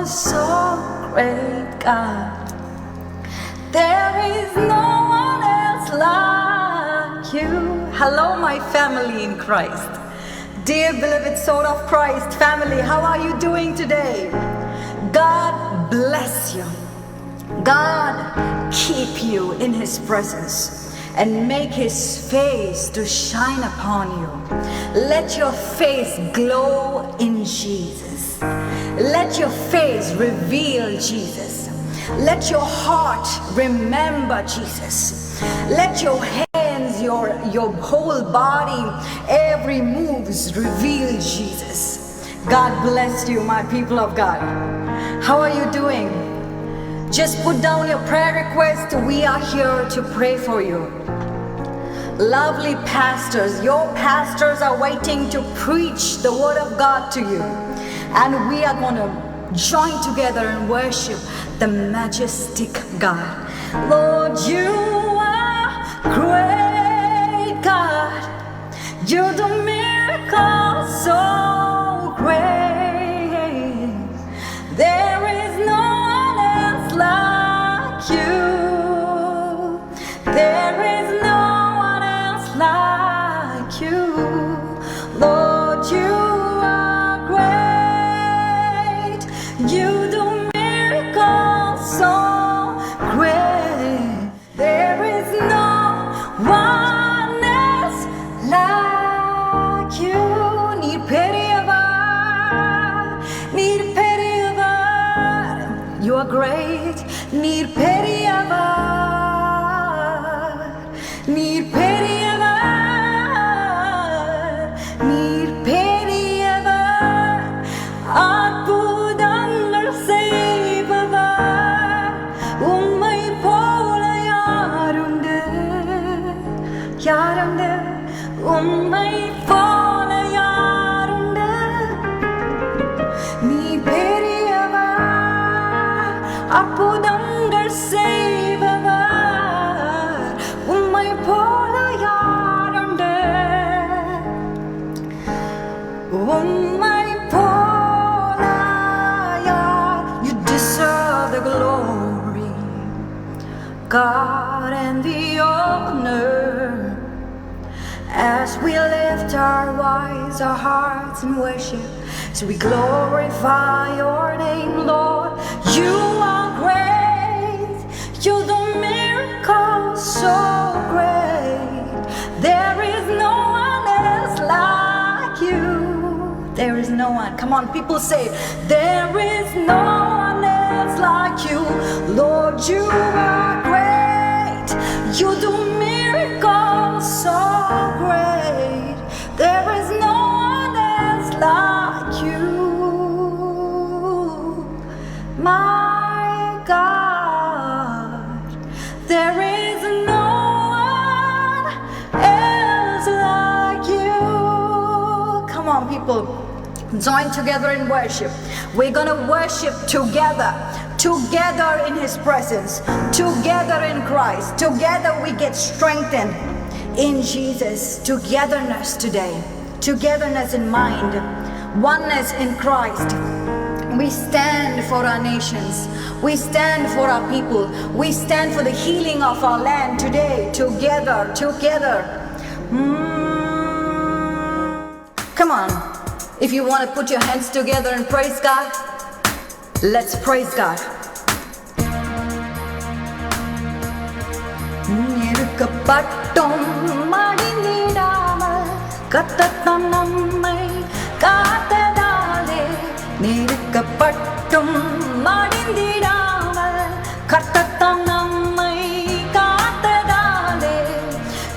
so great, God. There is no one else like you. Hello, my family in Christ. Dear beloved soul of Christ family, how are you doing today? God bless you. God keep you in His presence and make His face to shine upon you. Let your face glow in Jesus. Let your face reveal Jesus. Let your heart remember Jesus. Let your hands, your whole body, every moves reveal Jesus. God bless you, my people of God. How are you doing? Just put down your prayer request. We are here to pray for you. Lovely pastors, your pastors are waiting to preach the word of God to you. And we are going to join together and worship the majestic God. Lord, you are great, God. You do miracles so great. There is no one else like you. There is no one else like you. Lord, you are great. You do miracles so great. There is no one else like you. Need pity. You are great. Need pity. Need pity. Need pity. அற்புதங்கள் செய்பவர் உம்மை போல யாருண்டு யாருண்டு உம்மை போல யாருண்டு நீ பெரியவர் அற்புதங்கள் செய்பவர் உம்மை போல யாருண்டு உம்மை போல யார் you deserve the glory God and the honor as we lift our voice, our hearts in worship. So we glorify your name, Lord. You are great. You do miracles so great. There is no one else like you. There is no one. Come on, people say, there is no one else like you. Lord, you are great. You do miracles so great. There is no one else like you. My God, there is no one else like you. Come on, people, join together in worship. We're gonna worship together in His presence, together in Christ. Together we get strengthened in Jesus. Togetherness today, togetherness in mind, oneness in Christ. We stand for our nations. We stand for our people. We stand for the healing of our land today. Together. Come on. If you want to put your hands together and praise God, let's praise God. நெருக்கப்பட்டும் மடிந்திடாமல் கர்த்தர் நம்மை காத்ததாலே நெருக்கப்பட்டும் மடிந்திடாமல் கர்த்தர் நம்மை காத்ததாலே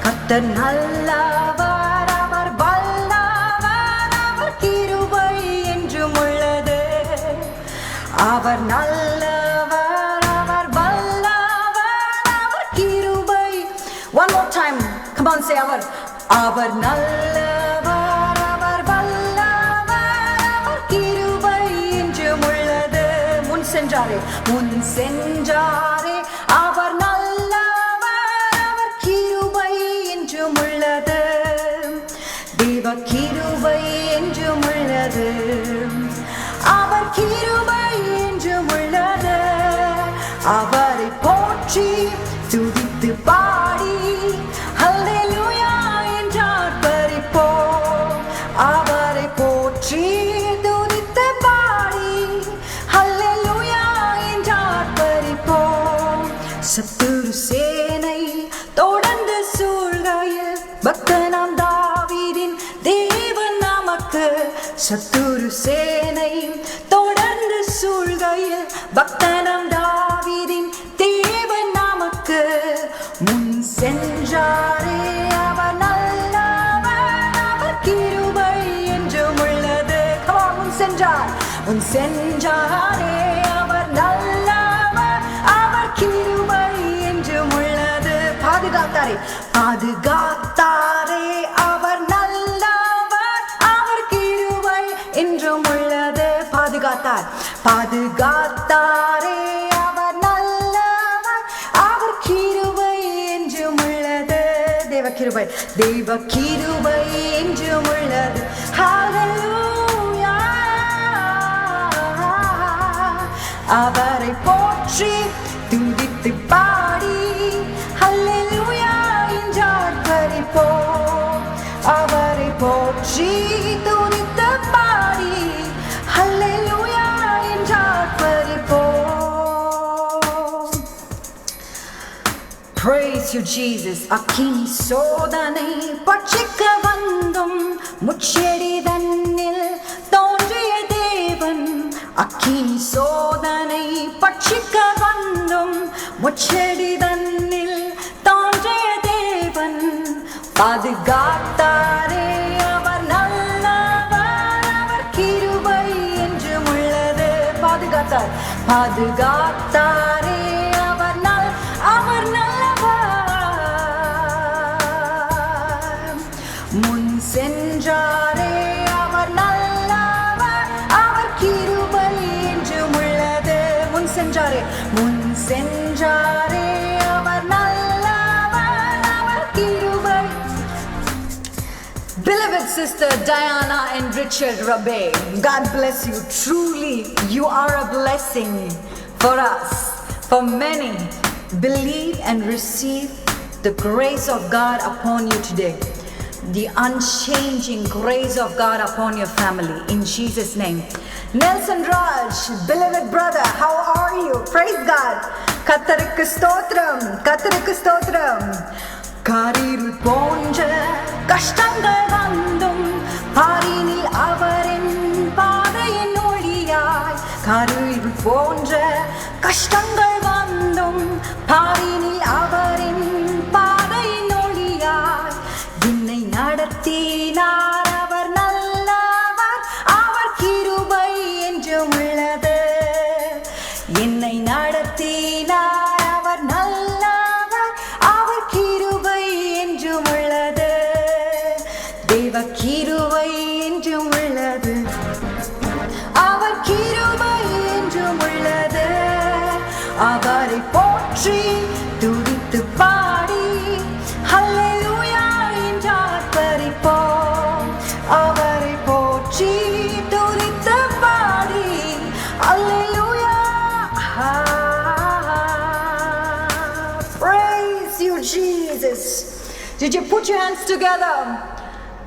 கர்த்தர் நல்லவர் அவர் வல்லவர் அவர் கிருபை என்றும் உள்ளது அவர் நல்லவர் அவர் வல்லவர் அவர் கிருபை. One more time, come on, say அவர் நல்லவர் அவர் வல்லவர் அவர் கிருபை என்றும் உள்ளது. முன் சென்றாரே அவர் நல்லவர் அவர் கிருபை என்றும் உள்ளது. தேவ கிருபை என்றும் உள்ளது. அவர் கிருபை சத்துரு சேனை தொடர்ந்து சூழ்கையில் பக்தனாம் தாவீதின் தேவன் நமக்கு. சத்துரு சேனை தொடர்ந்து சூழ்கையில் பக்தனாம் தாவீதின் தேவன் நமக்கு. முன் சென்றாரே அவர் நல்லவர், அவர் கிருபை என்றும் உள்ளது. முன் சென்றார், முன் சென்றாரே அவர் நல்லவர், அவர் கிருபை என்றும் உள்ளது. பாதுகாத்தாரே, பாதுகாத்தாரே அவர் நல்லவர், அவர் கிருபை என்றும் உள்ளது. பாதுகாத்தார், பாதுகாத்தாரே அவர் நல்லவர், அவர் கிருபை என்றும் உள்ளது. தேவ கிருபை, தேவ கிருபை என்றும் உள்ளது. ஹல்லேலூயா. அவரை போற்றி துதித்து பாடி ஹல்லேலூயா என்றார் பரிப்போம். அவரை போற்றி துதித்து பாடி ஹல்லேலூயா என்றார் பரிப்போம். Praise you Jesus. அக்கினி சோதனை பட்சிக்க வந்தும் முச்செடி தன்னில் தோன்றிய தேவன். அக்கினி சோதனை பட்சிக்க வந்தும் முச்செடி தன்னில் தோன்றிய தேவன். பாதுகாத்தாரே அவர் நல்லவர், அவர் கிருபை என்றும் உள்ளது. பாதுகாத்தார், பாதுகாத்தாரே அவர் நல்லவர். முன் சென்றாரே அவர் நல்லவர், அவர் கிருபை என்றும் உள்ளது. முன் சென்றாரே, முன் சென்றாரே அவர் நல்லவர், அவர் கிருபை. Beloved sister Diana and Richard Rabe, God bless you. Truly, you are a blessing for us, for many. Believe and receive the grace of God upon you today. The unchanging grace of God upon your family. In Jesus' name. Nelson Raj, beloved brother, how are you? Praise God. கர்த்தருக்கு ஸ்தோத்திரம், கர்த்தருக்கு ஸ்தோத்திரம். காரிருள் போன்ற கஷ்டங்கள் வந்தும் பாரினில் அவரின் பாதையின் ஒளியாய். காரிருள் போன்ற கஷ்டங்கள் வந்தும் பாரினில் அவரின் பாதையின் ஒளியாய். என்னை நடத்தினார் அவர் நல்லவர், அவர் கிருபை என்றும் உள்ளது. என்னை நடத்தினார் அவர் நல்லவர், அவர் கிருபை என்றும் உள்ளது. தேவ கிருபை என்றும் உள்ளது, அவர் கிருபை என்றும் உள்ளது. அவரை போற்றி துதித்து பாடி ஹல்லேலூயா என்றார் பரிப்போம். அவரை போற்றி துதித்து பாடி ஹல்லேலூயா. Praise you Jesus. Did you put your hands together?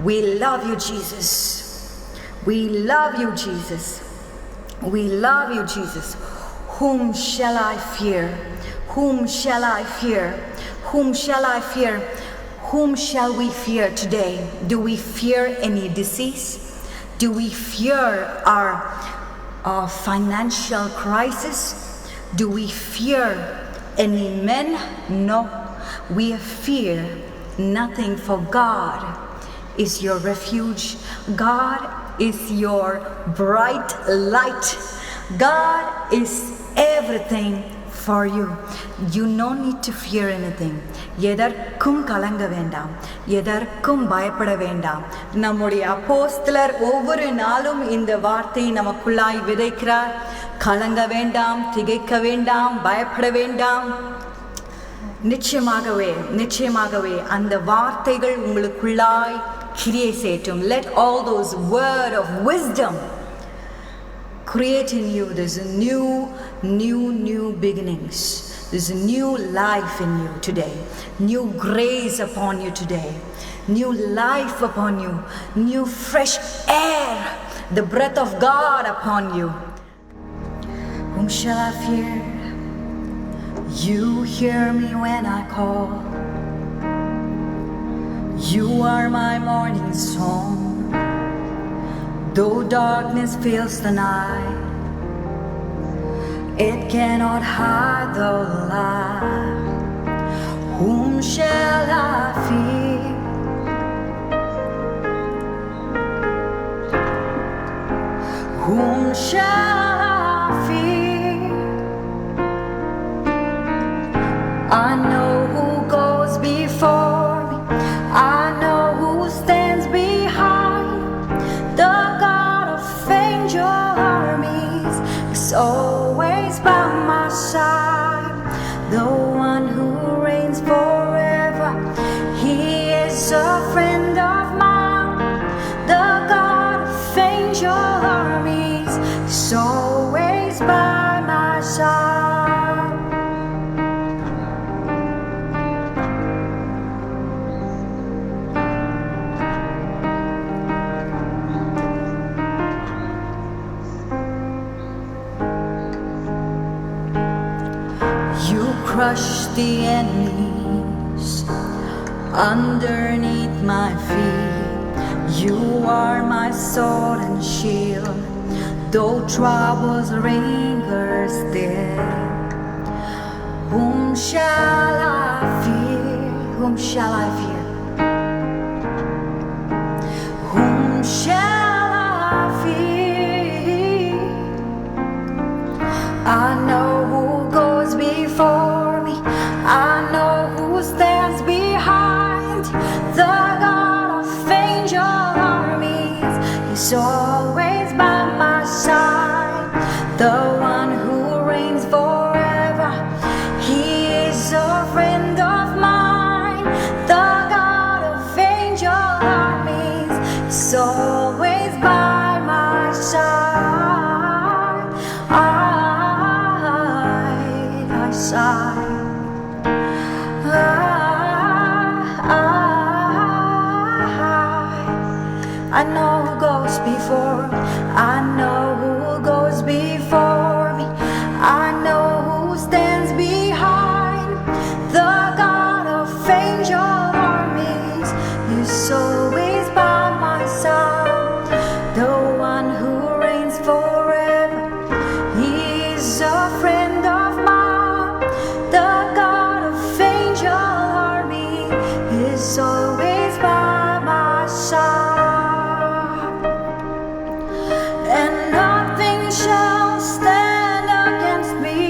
We love you Jesus. We love you Jesus. We love you Jesus. Whom shall I fear? Whom shall I fear? Whom shall I fear? Whom shall we fear today? Do we fear any disease? Do we fear our financial crisis? Do we fear any men? No, we fear nothing, for God is your refuge. God is your bright light. God is everything for you. You no need to fear anything. எதற்கும் கலங்க வேண்டாம், எதற்கும் பயப்பட வேண்டாம். நம்முடைய அப்போஸ்தலர் ஒவ்வொரு நாளும் இந்த வார்த்தை நமக்குள்ளாய் விதைக்கிறார். கலங்க வேண்டாம், திகைக்க வேண்டாம், பயப்பட வேண்டாம். நிச்சயமாகவே நிச்சயமாகவே அந்த வார்த்தைகள் உங்களுக்குள்ளாய் கிரியை செய்யட்டும். Let all those word of wisdom create in you. There's a new beginnings. There's a new life in you today. New grace upon you today. New life upon you. New fresh air. The breath of God upon you. Whom shall I fear? You hear me when I call. You are my morning song. Though darkness fills the night, it cannot hide the light. Whom shall I fear? Whom shall I fear? I know who goes before me. I know who stands behind. The God of angel armies is always by my side. The one who reigns forever, he is a friend of mine. The God of angel armies is always by my side. You crush the enemies underneath my feet. You are my sword and shield, though troubles lingers there. Whom shall I fear? Whom shall I fear? Whom shall I fear? I know who goes before me. I know who stands behind. The God of angel armies is always by my side. The one who reigns forever, he is a friend of mine. The God of angel armies is always by my side. I know who goes before me. I know who goes before me. I know who stands behind. The God of angel armies is always by my side. The one who reigns forever, he is a friend of mine. The God of angel army is always by my side. And nothing shall stand against me.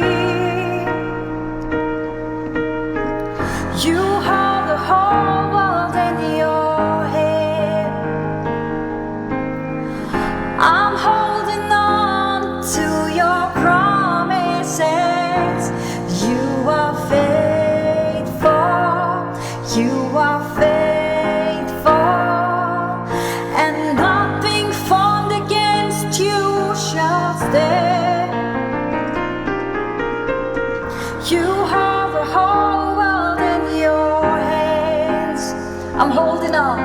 You hold the whole world in your hand. I'm holding on to your promises. You are faithful. You are faithful. And nothing formed against you shall stand. You have the whole world in your hands. I'm holding on.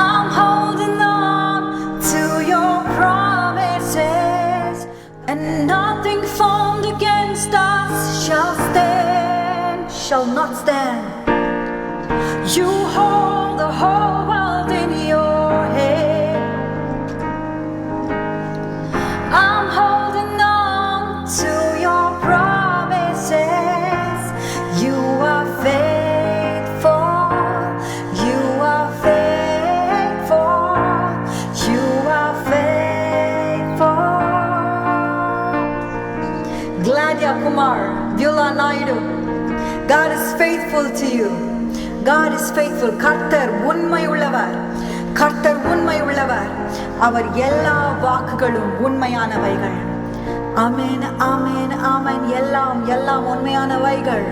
I'm holding on to your promises. And nothing formed against us shall stand, shall not stand. You hold the whole world in your hand. I'm holding on to your promises. You are faithful. You are faithful. You are faithful. Gladia Kumar, Vyula Naidu. God is faithful to you. God is faithful. கர்த்தர் உண்மை உள்ளவர். கர்த்தர் உண்மை உள்ளவர். அவர் எல்லா வாக்குகளும் உண்மையானவைகள். ஆமென், ஆமென், ஆமென். எல்லாம் எல்லாம் உண்மையானவைகள்.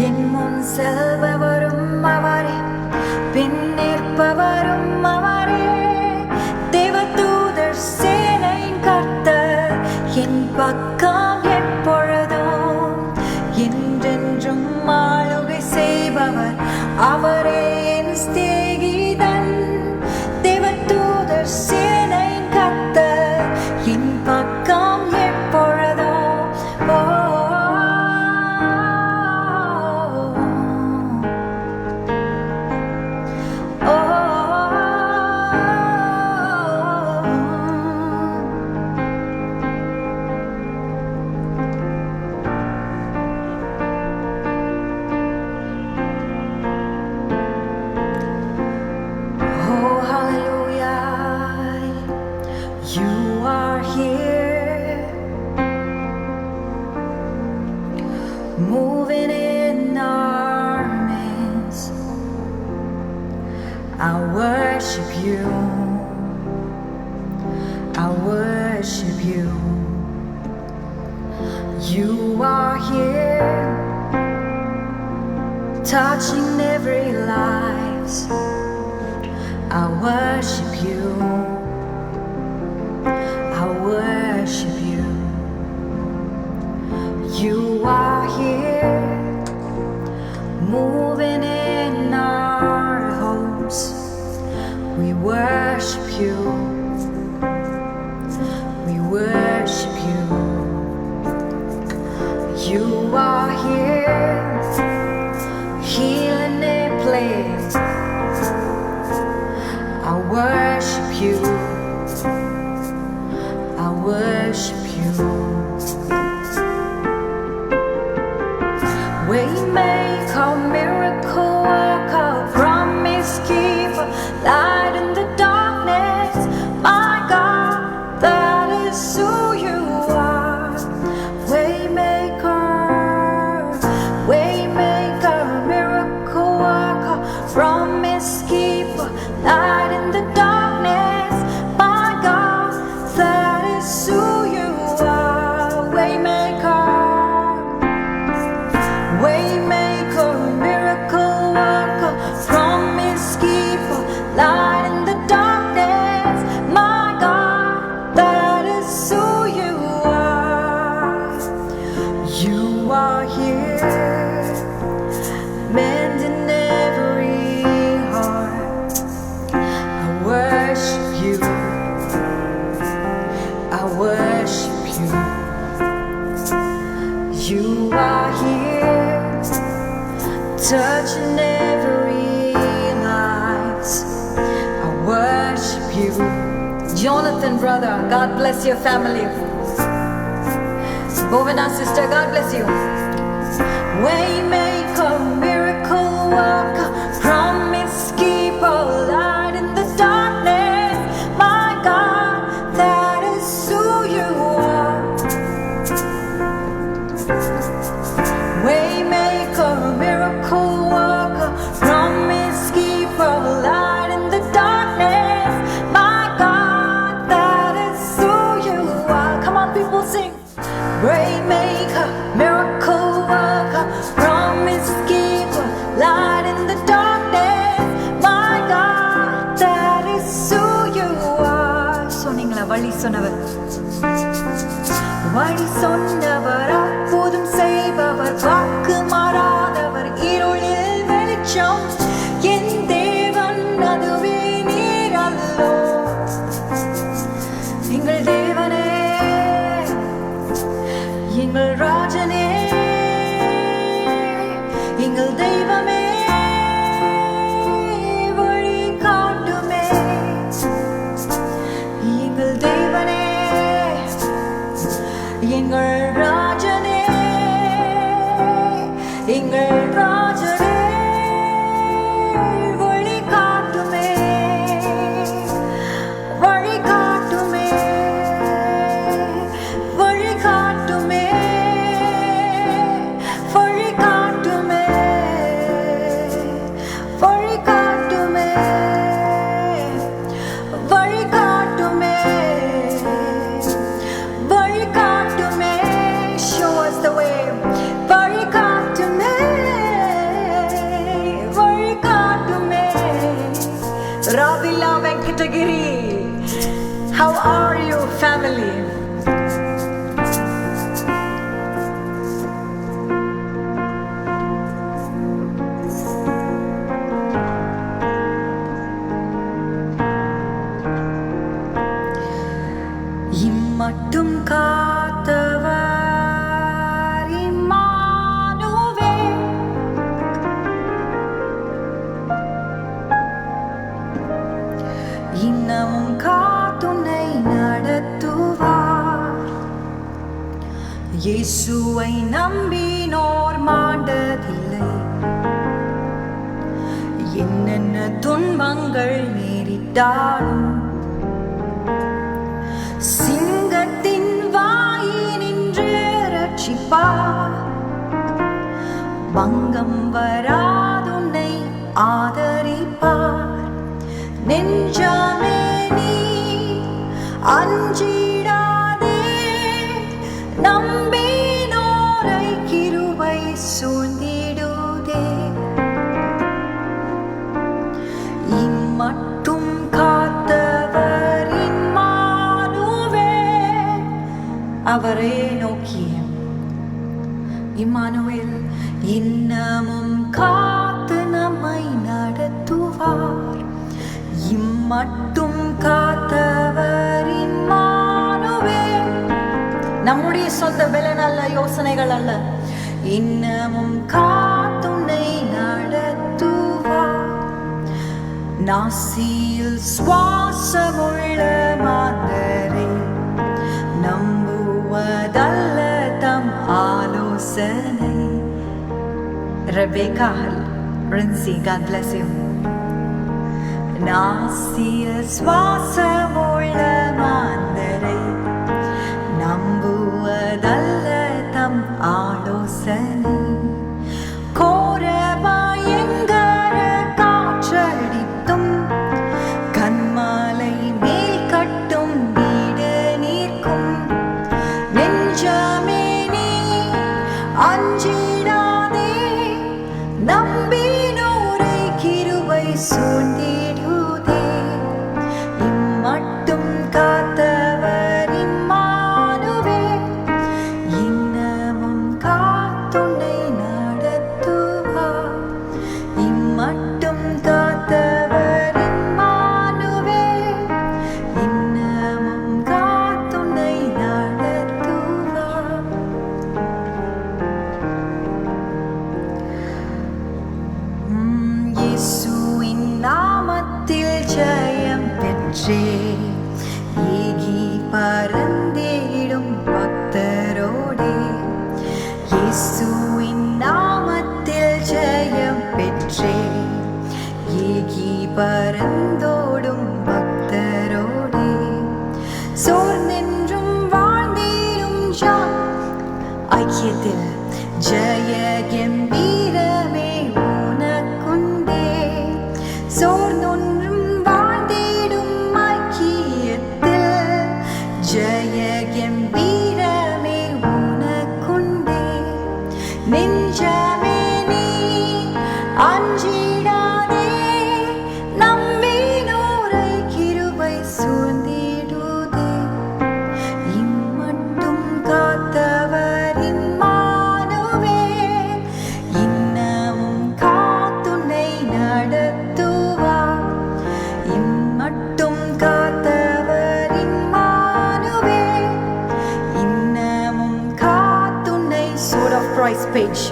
என் முன் செல்பவரும் அவரே, பின் நிற்பவரும் அவரே. தேவதூதர் சேனையின் கர்த்தர் என் பக்கம் எப்பொழுதும் என்றென்றும் ஆளுகை செய்பவர் அவரே என் சிநேகிதன். தேவதூதர் சேனையின் கர்த்தர் என் பக்கம் எப்பொழுதும் are here, moving in our midst. I worship you, I worship you. You are here, touching every life. I worship you, I worship you. You are here, moving in our homes. We worship you, we worship you. You are here, healing in place. I worship you, I worship you. Waymaker, miracle worker, promise keeper, light in the darkness. My God, that is who you are. Waymaker, miracle worker, promise keeper, light in the darkness. My God, that is who you are. Waymaker, miracle worker, promise keeper, light in the darkness. My God, that is who you are. You are here, mending every heart. I worship you, I worship you. You are here, touching every life. I worship you. Jonathan, brother, God bless your family. Bovina, sister, God bless you. Waymaker, miracle worker, promise keeper, light in the darkness. My God, that is who you are. Waymaker, miracle worker, promise keeper, light in the darkness. My God, that is who you are. Come on, people, sing. Waymaker, miracle worker, promise keeper, light in the darkness. My God, that is who you are. சொன்னீங்களா வழி சொன்னவர், வழி சொன்னவர், அற்புதம் செய்பவர், வாக்கு மாறாதவர், இருளில் வெளிச்சம். என் தேவன் அதுவே நீர் அல்லோ. எங்கள் தேவனே, எங்கள் ராஜனே, எங்கள் தெய்வமே, வழி காட்டுமே. எங்கள் தெய்வனே, எங்கள் ராஜனே, எங்கள் ராஜனே, வழி காட்டுமே, வழி காட்டுமே, வழி காட்டுமே, வழி காட்டுமே, வழி காட்டுமே, வழி காட்டுமே, வழி காட்டுமே. Show us the way. வழி காட்டுமே, வழி காட்டுமே. Ravila Venkatagiri, how are you, family? இம்மட்டும் காத்தவர் இம்மானுவேல். இன்னமும் காத்துன்னை நடத்துவார். இயேசுவை நம்பினோர் மாண்டதில்லை. என்னென்ன துன்பங்கள் நேரிட்டாலும் சிங்க பங்கம் வராதுன்னை ஆதரிப்பார். நெஞ்சமே நீ அஞ்சிடாதே, நம்பினோரை கிருபை சூழ்ந்திடுதே. இம்மட்டும் காத்தவரின் மானுவே, அவரே நோக்கிய இம்மானுவேல் இன்னமும் காத்து நம்மை நடத்துவார். இம்மட்டும் காத்தவர் இம்மானுவேல், நம்முடைய சொந்த பலன் அல்ல, யோசனைகள் அல்ல, இன்னமும் காத்துன்னை நடத்துவார். நாசியில் சுவாசமுள்ள மாந்தரை நம்புவதல்ல தம் ஆலோசனை. Rebecca Rinzi, God bless you. நாசியில் சுவாசமுள்ள மாந்தரை நம்புவதல்ல தம் ஆலோசனை. கோர பயங்கர காற்றடித்தும் கண்மாலை மேல் கட்டும் வீடு நீர்க்கும். நெஞ்சமே நீ அஞ்சிடாதே, நம்பினோரை கிருபை சூழ்ந்திடுதே. இம்மட்டும் காத்தவர் இம்மானுவேல், இன்னமும் காத்துன்னை நடத்துவார். இம்மட்டும் காத்தவர் இம்மானுவேல், இன்னமும் காத்துன்னை நடத்துவார். இயேசுவின் நாமத்தில் ஜெயம் பெற்றே, ஏகி பறந்திடும் பக்தரோடே. இயேசுவின் நாமத்தில் ஜெயம் பெற்றே, ஏகி பறந்தோடும் பக்தரோடே. சோர்ந்தென்றும் வாழ்ந்திடும் ஐக்கியத்தில் ஜெய கம்பீரமே உனக்குண்டே. சோர்ந்தொன்றும் வாழ்ந்திடும் ஐக்கியத்தில் ஜெய கம்பீரமே உனக்குண்டே. நெஞ்சமே நீ அஞ்சிடாதே, நம்பினோரை கிருபை சூழ்ந்திடுதே. இம்மட்டும் காத்தவர் இம்மானுவேல், இன்னமும் காத்துன்னை நடத்துவார். இம்மட்டும் காத்தவர் இம்மானுவேல், இன்னமும் காத்துன்னை. Sword of Christ page.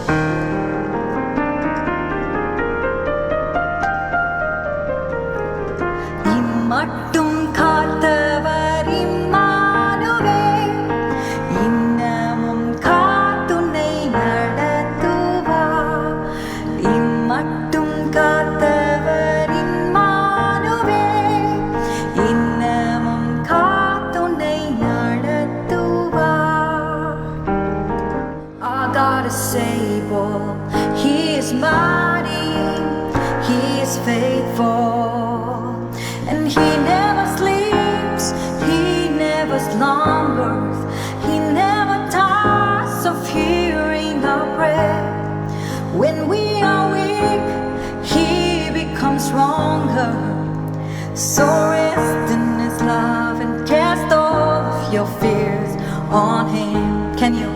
இம்மட்டும் காத்தவர் இம்மானுவேல், இன்னமும் காத்துன்னை நடத்துவார். இம்மட்டும் காத்தவர் இம்மானுவேல், இன்னமும் காத்துன்னை நடத்துவார். Our God is able, He is mighty, He is faithful, and He never sleeps, He never slumbers, He never tires of hearing our prayer. When we are weak, He becomes stronger. So rest in His love and cast all of your fears on Him. Can you?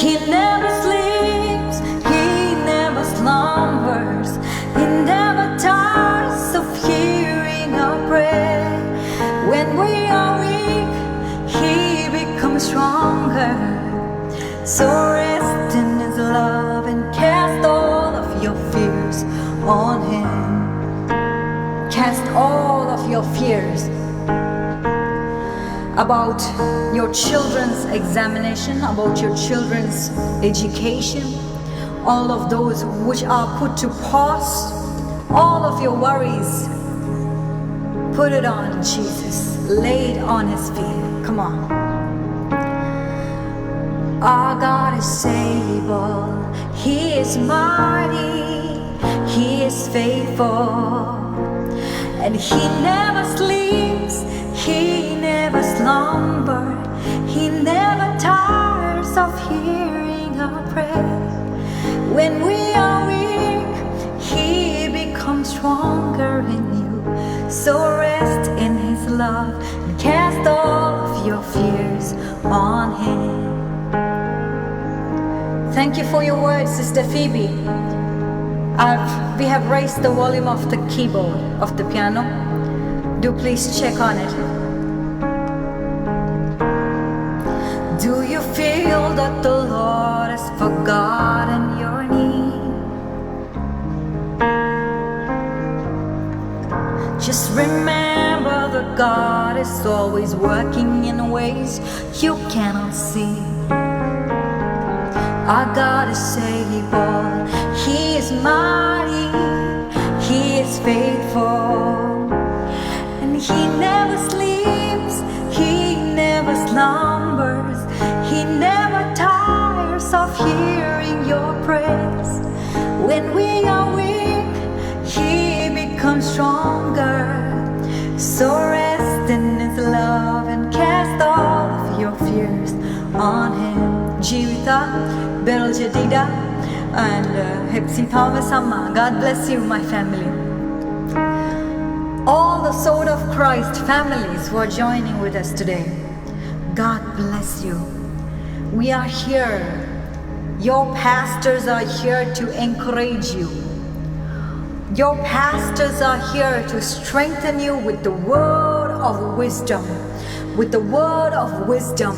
He never sleeps, He never slumbers, He never tires of hearing our prayer. When we are weak, He becomes stronger. So rest in His love and cast all of your fears on Him. Cast all of your fears about your children's examination, about your children's education, all of those which are put to pause, all of your worries, put it on Jesus, lay it on His feet. Come on. Our God is able, He is mighty, He is faithful, and He never sleeps, He never slumbers, He never tires of hearing our prayer. When we are weak, He becomes stronger in you. So rest in His love and cast all of your fears on Him. Thank you for your words, Sister Phoebe. We have raised the volume of the keyboard of the piano. Do please check on it. Do you feel that the Lord has forgotten your need? Just remember that God is always working in ways you cannot see. Our God is able, He is mighty, He is faithful, and He never sleeps, He never slumbers, He never tires of hearing your prayers. When we are weak, He becomes stronger. So rest in His love and cast all of your fears on Him. Jeevitha, Beryl Jedida, and Hepsi Thomas Amma. God bless you, my family. All the Sword of Christ families who are joining with us today, God bless you. We are here. Your pastors are here to encourage you. Your pastors are here to strengthen you with the word of wisdom. With the word of wisdom.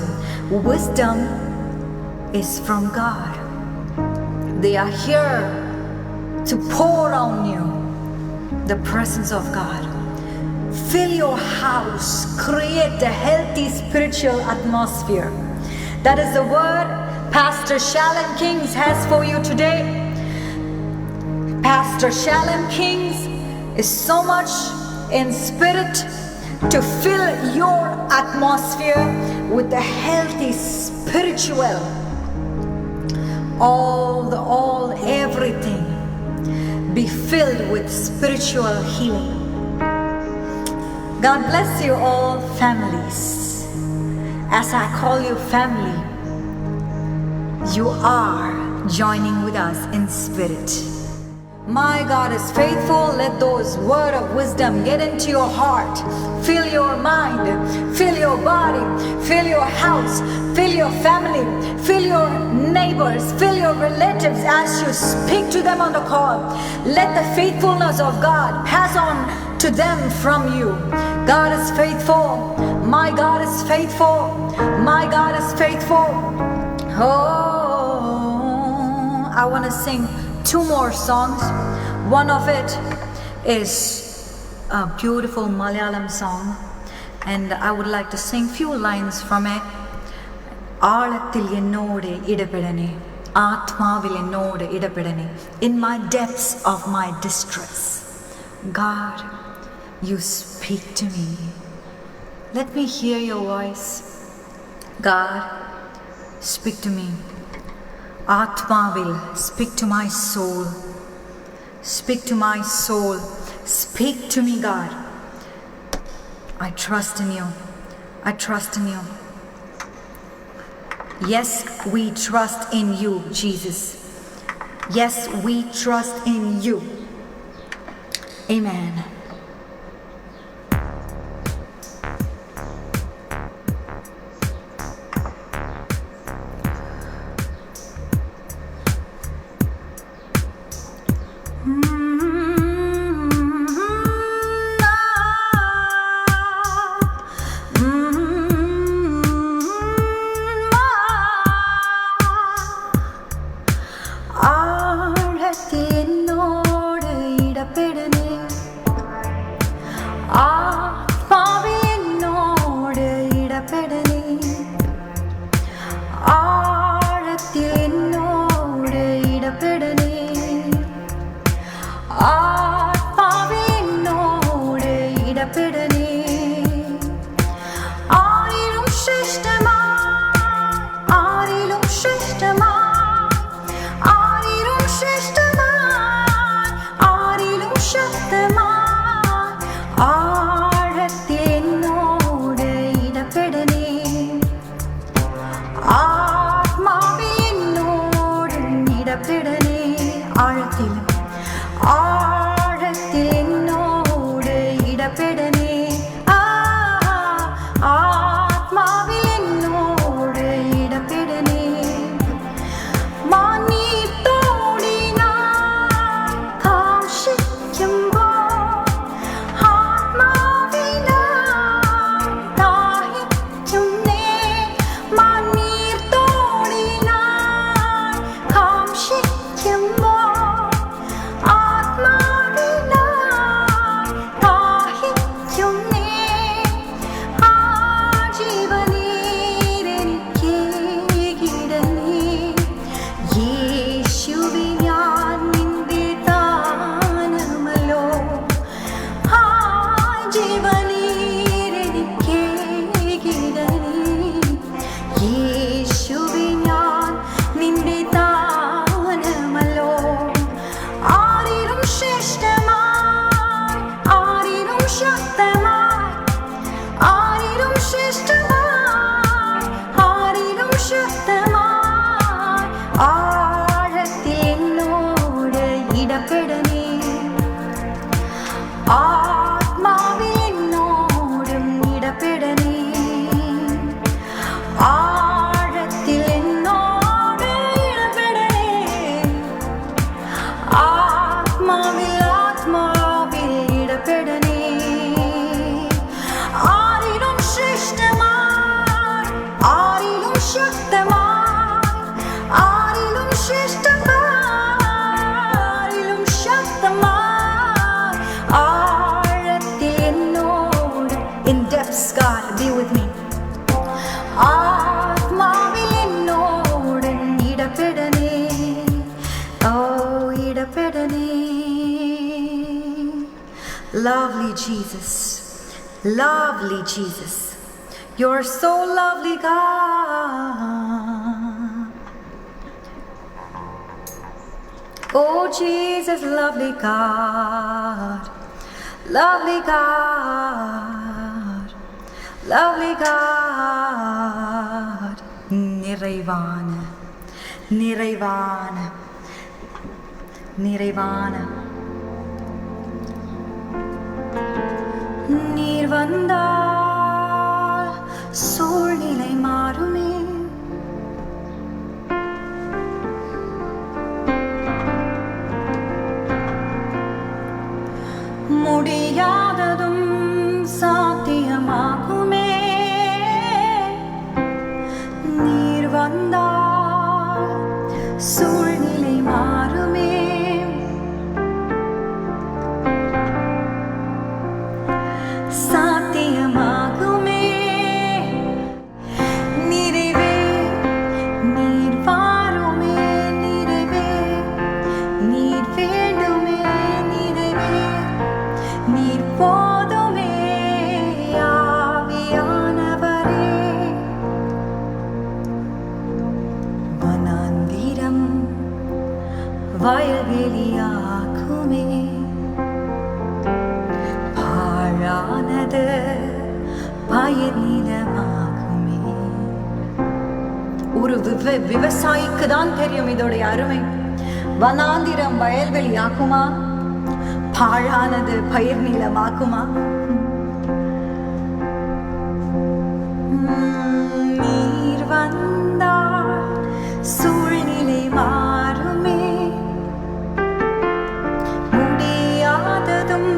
Wisdom is from God. They are here to pour on you the presence of God. Fill your house, create a healthy spiritual atmosphere. That is the word Pastor Shalom Kings has for you today. Pastor Shalom Kings is so much in spirit to fill your atmosphere with a healthy spiritual everything be filled with spiritual healing. God bless you all families. As I call you family, you are joining with us in spirit. My God is faithful. Let those words of wisdom get into your heart. Fill your mind, fill your body, fill your house, fill your family, fill your neighbors, fill your relatives as you speak to them on the call. Let the faithfulness of God pass on to them from you. God is faithful. My God is faithful. My God is faithful. Oh, I want to sing 2 more songs. One of it is a beautiful Malayalam song, and I would like to sing few lines from it. ആഴത്തിൽ എന്നോട് ഇടപെടണേ, ആത്മാവിൽ എന്നോട് ഇടപെടണേ. In my depths of my distress, God, you speak to me. Let me hear your voice. God, speak to me. Atmavil, speak to my soul. Speak to my soul. Speak to me, God. I trust in you. I trust in you. Yes, we trust in you, Jesus. Yes, we trust in you. Amen. Lovely Jesus, lovely Jesus, you're so lovely, God. Oh Jesus, lovely God, lovely God, lovely God. நிறைவான நிறைவான நிறைவான நீர் வந்தால் சூழ்நிலை மாறுமே. முடியாததும் சாத்தியமாகுமே. நீர் வந்தால் சூழ்நிலை மாறுமே. சாத்தியமாகுமே. நிறைவே நீர் வாருமே. நிறைவே நீர் வேண்டுமே. நிறைவே நீர் போதுமே. ஆவியானவரே வனாந்திரம் வயல்வெளியாக்குமே. பாழானது பயிர் நிலமாகுமே. ஒரு விவசாயிக்கு தான் தெரியும் இதோடைய அருமை. வனாந்திரம் வயல்வெளியாக்குமா, பாழானது பயிர் நிலமாக்குமா. நீர் வந்தால் சூழ்நிலை மாறுமே. முடியாததும்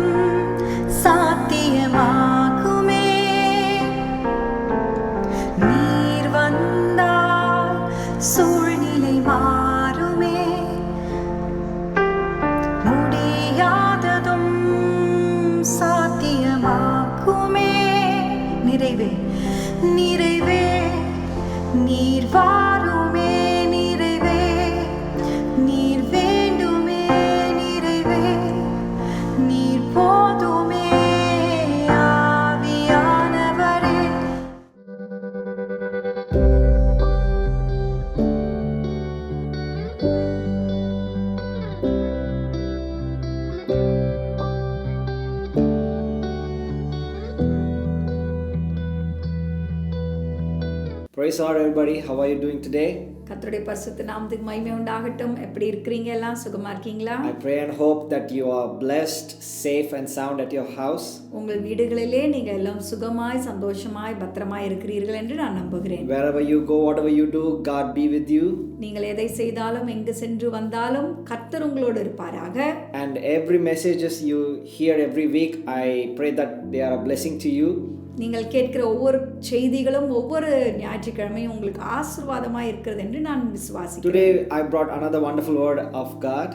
சாத்தியமாகுமே. நீர் வந்தால் சூழ்நிலை மாறுமே. முடியாததும் சாத்தியமாகுமே. நிறைவே நிறைவே நீர் வாருமே. நிறைவே நீர் வேண்டுமே. நிறைவே நீர் போதுமே. ஆவியானவரே Praise the Lord, everybody. How are you doing today? கர்த்தருடைய பரிசுத்த நாமத்துக்கு மகிமை உண்டாகட்டும். எப்படி இருக்கிறீங்க? எல்லாம் சுகமா இருக்கீங்களா? I pray and hope that you are blessed, safe and sound at your house. உங்கள் வீடுகளிலே நீங்க எல்லாம் சுகமாய் சந்தோஷமாய் பத்திரமாய் இருக்கிறீர்கள் என்று நான் நம்புகிறேன். Wherever you go, whatever you do, God be with you. நீங்கள் எதை செய்தாலும் எங்கு சென்று வந்தாலும் கர்த்தர் உங்களோடு இருப்பாராக. And every messages you hear every week, I pray that they are a blessing to you. நீங்கள் கேட்கிற ஒவ்வொரு செய்திகளும் ஒவ்வொரு ஞாயிற்றுக்கிழமையும் உங்களுக்கு ஆசீர்வாதமாய் இருக்கிறது என்று நான் விசுவாசிக்கிறேன். Today I brought another wonderful word of God.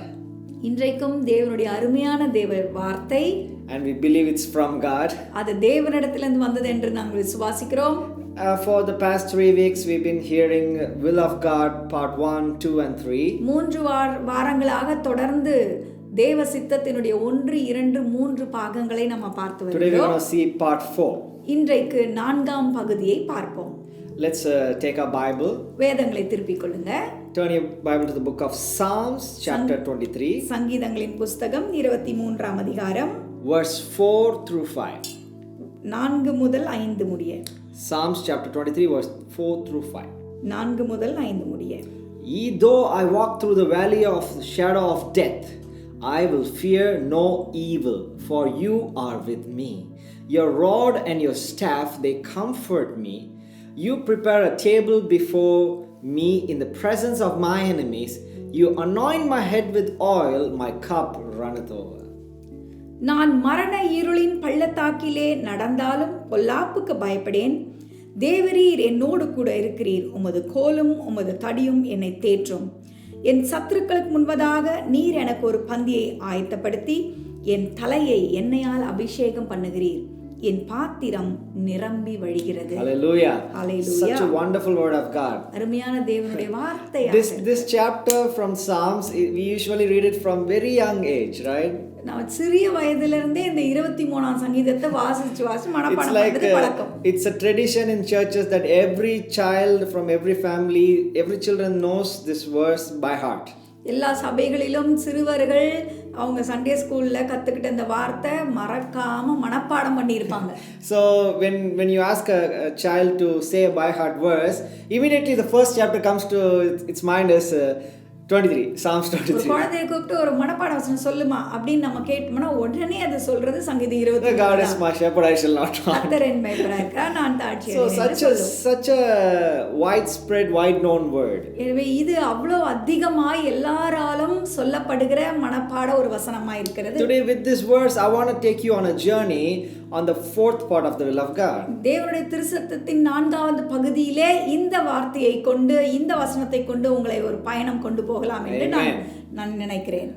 இன்றைக்கும் தேவனுடைய அருமையான தேவ வார்த்தை, and we believe it's from God. அது தேவனிடத்திலிருந்து வந்தது என்று நாங்கள் விசுவாசிக்கிறோம். For the past 3 weeks we've been hearing Will of God part 1, 2 and 3. 3 வாரங்களாக தொடர்ந்து தேவ சித்தத்தினுடைய 1, 2, 3 பாகங்களை நம்ம பார்த்து வருகிறோம். Today we're going to see part 4. இன்றைக்கு 4ஆம் பகுதியை பார்ப்போம். Let's take our Bible. வேதங்களை திருப்பிக் கொள்ளுங்க. Turn your Bible to the book of Psalms chapter 23. சங்கீதங்களின் புஸ்தகம் 23ஆம் அதிகாரம் verse 4 through 5. 4 முதல் 5 முடிய. Psalms chapter 23 verse 4 through 5. 4 முதல் 5 முடிய. Ye though I walk through the valley of the shadow of death, I will fear no evil, for you are with me. Your rod and your staff, they comfort me. You prepare a table before me in the presence of my enemies. You anoint my head with oil, my cup runneth over. நான் மரண இருளின் பள்ளத்தாக்கிலே நடந்தாலும் பொல்லாப்புக்கு பயப்படேன். தேவரீர் என்னோடு கூட இருக்கிறீர். உமது கோலும் உமது தடியும் என்னை தேற்றும். என் சத்துருக்களுக்கு முன்பதாக நீர் எனக்கு ஒரு பந்தியை ஆயத்தப்படுத்தி என் தலையை எண்ணெயால் அபிஷேகம் பண்ணுகிறீர். என் பாத்திரம் நிரம்பி வழிகிறது. Hallelujah. Hallelujah. Such a wonderful word of God. அருமையான தேவனுடைய வார்த்தை. This chapter from Psalms, we usually read it from very young age, right? நான் சிறிய வயதிலிருந்தே இந்த 23ஆம் சங்கீதத்தை வாசிச்சு It's மனப்பாடம் like பண்றது பழக்கம். it's a tradition in churches that every child from every family, every children knows this verse by heart. எல்லா சபைகளிலும் சிறுவர்கள் அவங்க சண்டே ஸ்கூல்ல கத்துக்கிட்ட இந்த வார்த்தை மறக்காம மனப்பாடம் பண்ணியிருப்பாங்க. So when you ask a child to say a by heart verse, immediately the first chapter comes to its mind is 23, Psalms ஒரு 23. குழந்தையை கூப்பிட்டு ஒரு மனப்பாட வசனம் சொல்லுமா அப்படின்னு நம்ம கேட்டோம்னா உடனே அதை சொல்றது சங்கீதம் The God is 23. my shepherd, I shall not want. கர்த்தர் என் மேய்ப்பராக இருக்கிறார், நான் தாழ்ச்சி So அடையேன். such a widespread, wide known word. எனவே இது அவ்வளோ அதிகமாய் எல்லாராலும் சொல்லப்படுகிற மனப்பாட ஒரு வசனமா இருக்கிறது. Today with this verse I want to take you on a journey on the fourth part of the will of God. தேவனுடைய திருச்சட்டத்தின் 4வது பகுதியிலே இந்த வார்த்தையை கொண்டு இந்த வசனத்தை கொண்டு உங்களை ஒரு பயணம் கொண்டு போகலாம் என்று நான் நினைக்கிறேன்.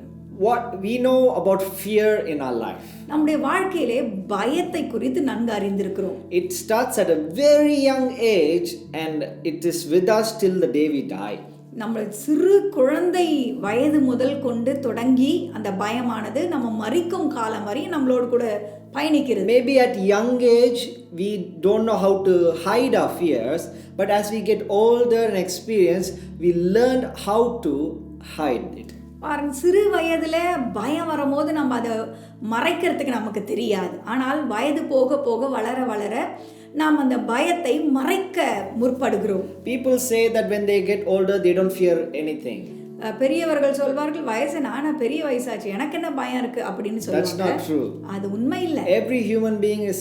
What we know about fear in our life. நம்முடைய வாழ்க்கையிலே பயத்தை குறித்து நன்கு அறிந்திருக்கிறோம். It starts at a very young age and it is with us till the day we die. நம்ம சிறு குழந்தை வயது முதல் கொண்டு தொடங்கி அந்த பயமானது நம்ம மரிக்கும் காலம் வரை நம்மளோடு கூட பயணிக்கிறது. Maybe at young age we don't know how to hide our fears, but as we get older and experience, we learn how to hide it. பாருங்க, சிறு வயதுல பயம் வரும்போது நம்ம அதை மறைக்கிறதுக்கு நமக்கு தெரியாது. ஆனால் வயது போக போக வளர வளர நாம் அந்த பயத்தை மறைக்க முற்படுகிறோம். People say that when they get older they don't fear anything. பெரியவர்கள் சொல்வார்கள் வயசு நானா பெரிய வயசாச்சு எனக்கு என்ன பயம் இருக்கு அப்படின்னு That's சொல்லுவாங்க. not true. அது உண்மை இல்ல. Every human being is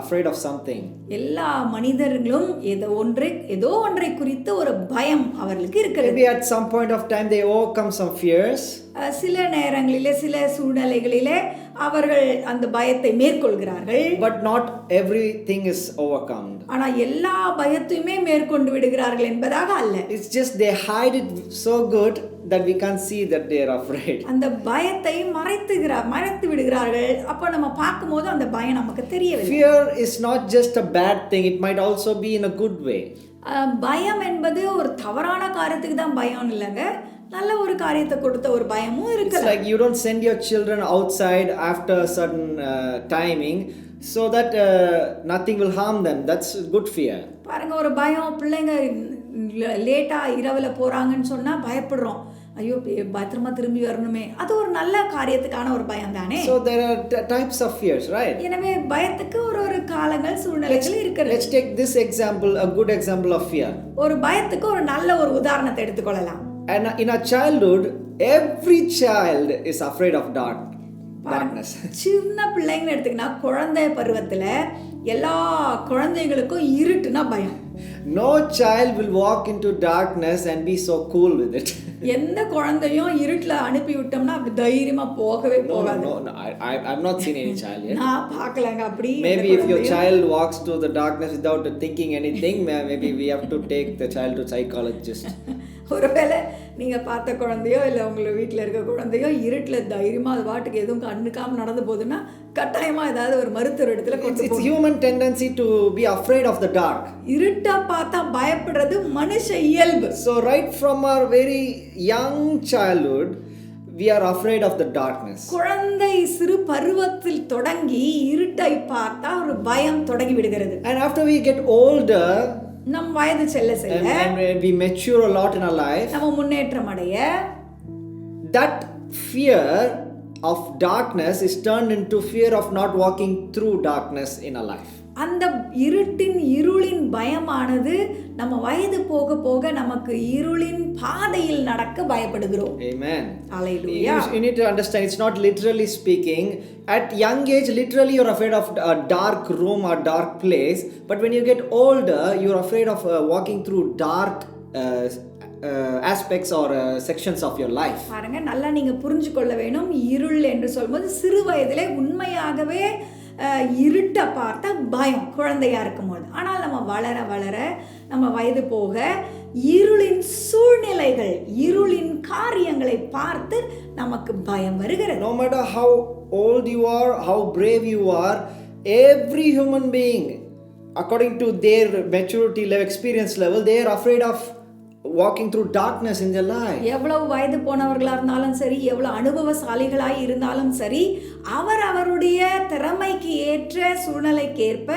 afraid of something. எல்லா மனிதர்களும் ஏதோ ஒன்றை குறித்து ஒரு பயம் அவர்களுக்கு இருக்கிறது. Maybe at some point of time they overcome some fears. சில நேரங்களிலே சில சூழ்நிலைகளிலே அவர்கள் அந்த பயத்தை மேற்கொள்கிறார்கள். But not everything is overcome. ஆனா எல்லா பயத்தையுமே மேற்கொண்டு விடுகிறார்கள் என்பதாக அல்ல. It's just they hide it so good that we can't see that they are afraid. அந்த பயத்தை மறைத்து விடுகிறார்கள். அப்ப நம்ம பார்க்கும்போது அந்த பயம் நமக்கு தெரியவில்லை. Fear is not just a bad thing, it might also be in a good way. பயம் என்பது ஒரு தவறான காரியத்துக்கு தான் பயம் இல்லைங்க, நல்ல ஒரு காரியத்தை கொடுத்த ஒரு பயமும் இருக்கு. It's like you don't send your children outside after a certain timing so that nothing will harm them. That's good fear. பாருங்க, ஒரு பயம், பிள்ளைங்க லேட்டா இரவுல போறாங்கன்னு சொன்னா பயப்படுறோம். ஐயோ பத்திரமா திரும்பி வரணுமே, அது ஒரு நல்ல காரியத்துக்கான ஒரு பயம் தானே. So there are types of fears, right? எனவே பயத்துக்கு ஒரு காலங்கள் சூழ்நிலைகள் இருக்கிறது. Let's take this example, a good example of fear. ஒரு பயத்துக்கு ஒரு நல்ல ஒரு உதாரணத்தை எடுத்துக்கொள்ளலாம். And in our childhood, every child is afraid of darkness. சின்ன பிள்ளைங்க எடுத்துக்கினா குழந்தை பருவத்துல எல்லா குழந்தைகளுக்கும் இருட்டுனா பயம். No child will walk into darkness and be so cool with it. எந்த குழந்தையும் இருட்டுல அனுப்பி விட்டோம்னா அப்படி தைரியமா போகவே போகாது. No, I've not seen any child yet. நான் பார்க்கலங்க அப்படி. Maybe if your child walks to the darkness without thinking anything, maybe we have to take the child to psychologist. ஒருவேளை நீங்க பார்த்த குழந்தையோ இல்லை உங்களை வீட்டில் இருக்க குழந்தையோ இருட்டில் தைரியமா அது பாட்டுக்கு எதுவும் கண்டுக்காம நடந்து போகுதுன்னா கட்டாயமா ஏதாவது ஒரு மருத்துவர் இடத்துல கொண்டு It's human tendency to be afraid of the dark. இருட்டா பார்த்தா பயப்படுறது மனுஷ இயல்பு. So right from our very young childhood we are afraid of the darkness. குழந்தை சிறு பருவத்தில் தொடங்கி இருட்டை பார்த்தா ஒரு பயம் தொடங்கி விடுகிறது. And after we get older, நம் வயது செல்ல செல்ல and we mature a lot in our life, நம்ம முன்னேற்றம் அடைய that fear of darkness is turned into fear of not walking through darkness in our life. அந்த இருளின் பயமானது நம்ம வயது போக போக நமக்கு இருளின் பாதையில் நடக்க பயப்படுகிறோம். Amen. Hallelujah. You need to understand, it's not literally speaking. At young age, literally you're afraid of a dark room or dark place. But when you get older, you're afraid of walking through dark aspects or sections of your life. பாருங்க, நல்லா நீங்க புரிஞ்சு கொள்ள வேணும். இருள் என்று சொல்லும்போது சிறு வயதிலே உண்மையாகவே இருட்டை பார்த்தா பயம் குழந்தையா இருக்கும்போது. ஆனால் நம்ம வளர வளர நம்ம வயது போக இருளின் சூழ்நிலைகள், இருளின் காரியங்களை பார்த்து நமக்கு பயம் வருகிறது. No matter how old you are, how brave you are, every human being, according to their maturity level, experience level, they are afraid of walking through darkness in their life. எவ்வளவு வயது போனவர்களா இருந்தாலும் சரி, எவ்வளவு அனுபவசாலிகளாய் இருந்தாலும் சரி, அவருடைய திறமைக்கு ஏற்ற சூழ்நிலைக்கு ஏற்ப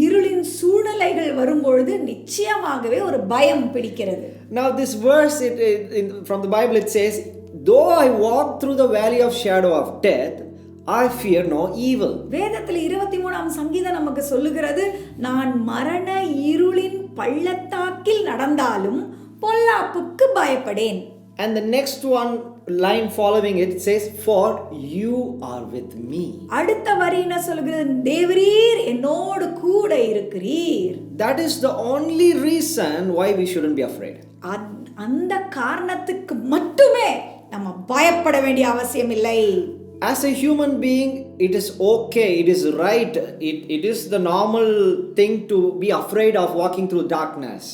இருளின் சூழ்நிலைகள் வரும்பொழுது நிச்சயமாகவே ஒரு பயம் பிடிக்கிறது. Now this verse from the Bible it says, though I walk through the valley of shadow of death, I fear no evil. வேதத்தில் 23ஆம் சங்கீதம் நமக்கு சொல்லுகிறது, நான் மரண இருளின் பள்ளத்தாக்கில் நடந்தாலும் பொல்லாப்புக்கு பயப்படேன். And the next one line following it says, for you are with me. அடுத்த வரி என்ன சொல்கிறது? தேவரீர் என்னோடு கூட இருக்கிறீர். That is the only reason why we shouldn't be afraid. அந்த காரணத்துக்கு மட்டுமே நம்ம பயப்பட வேண்டிய அவசியம் இல்லை. As a human being, it is okay, it is right, it is the normal thing to be afraid of walking through darkness.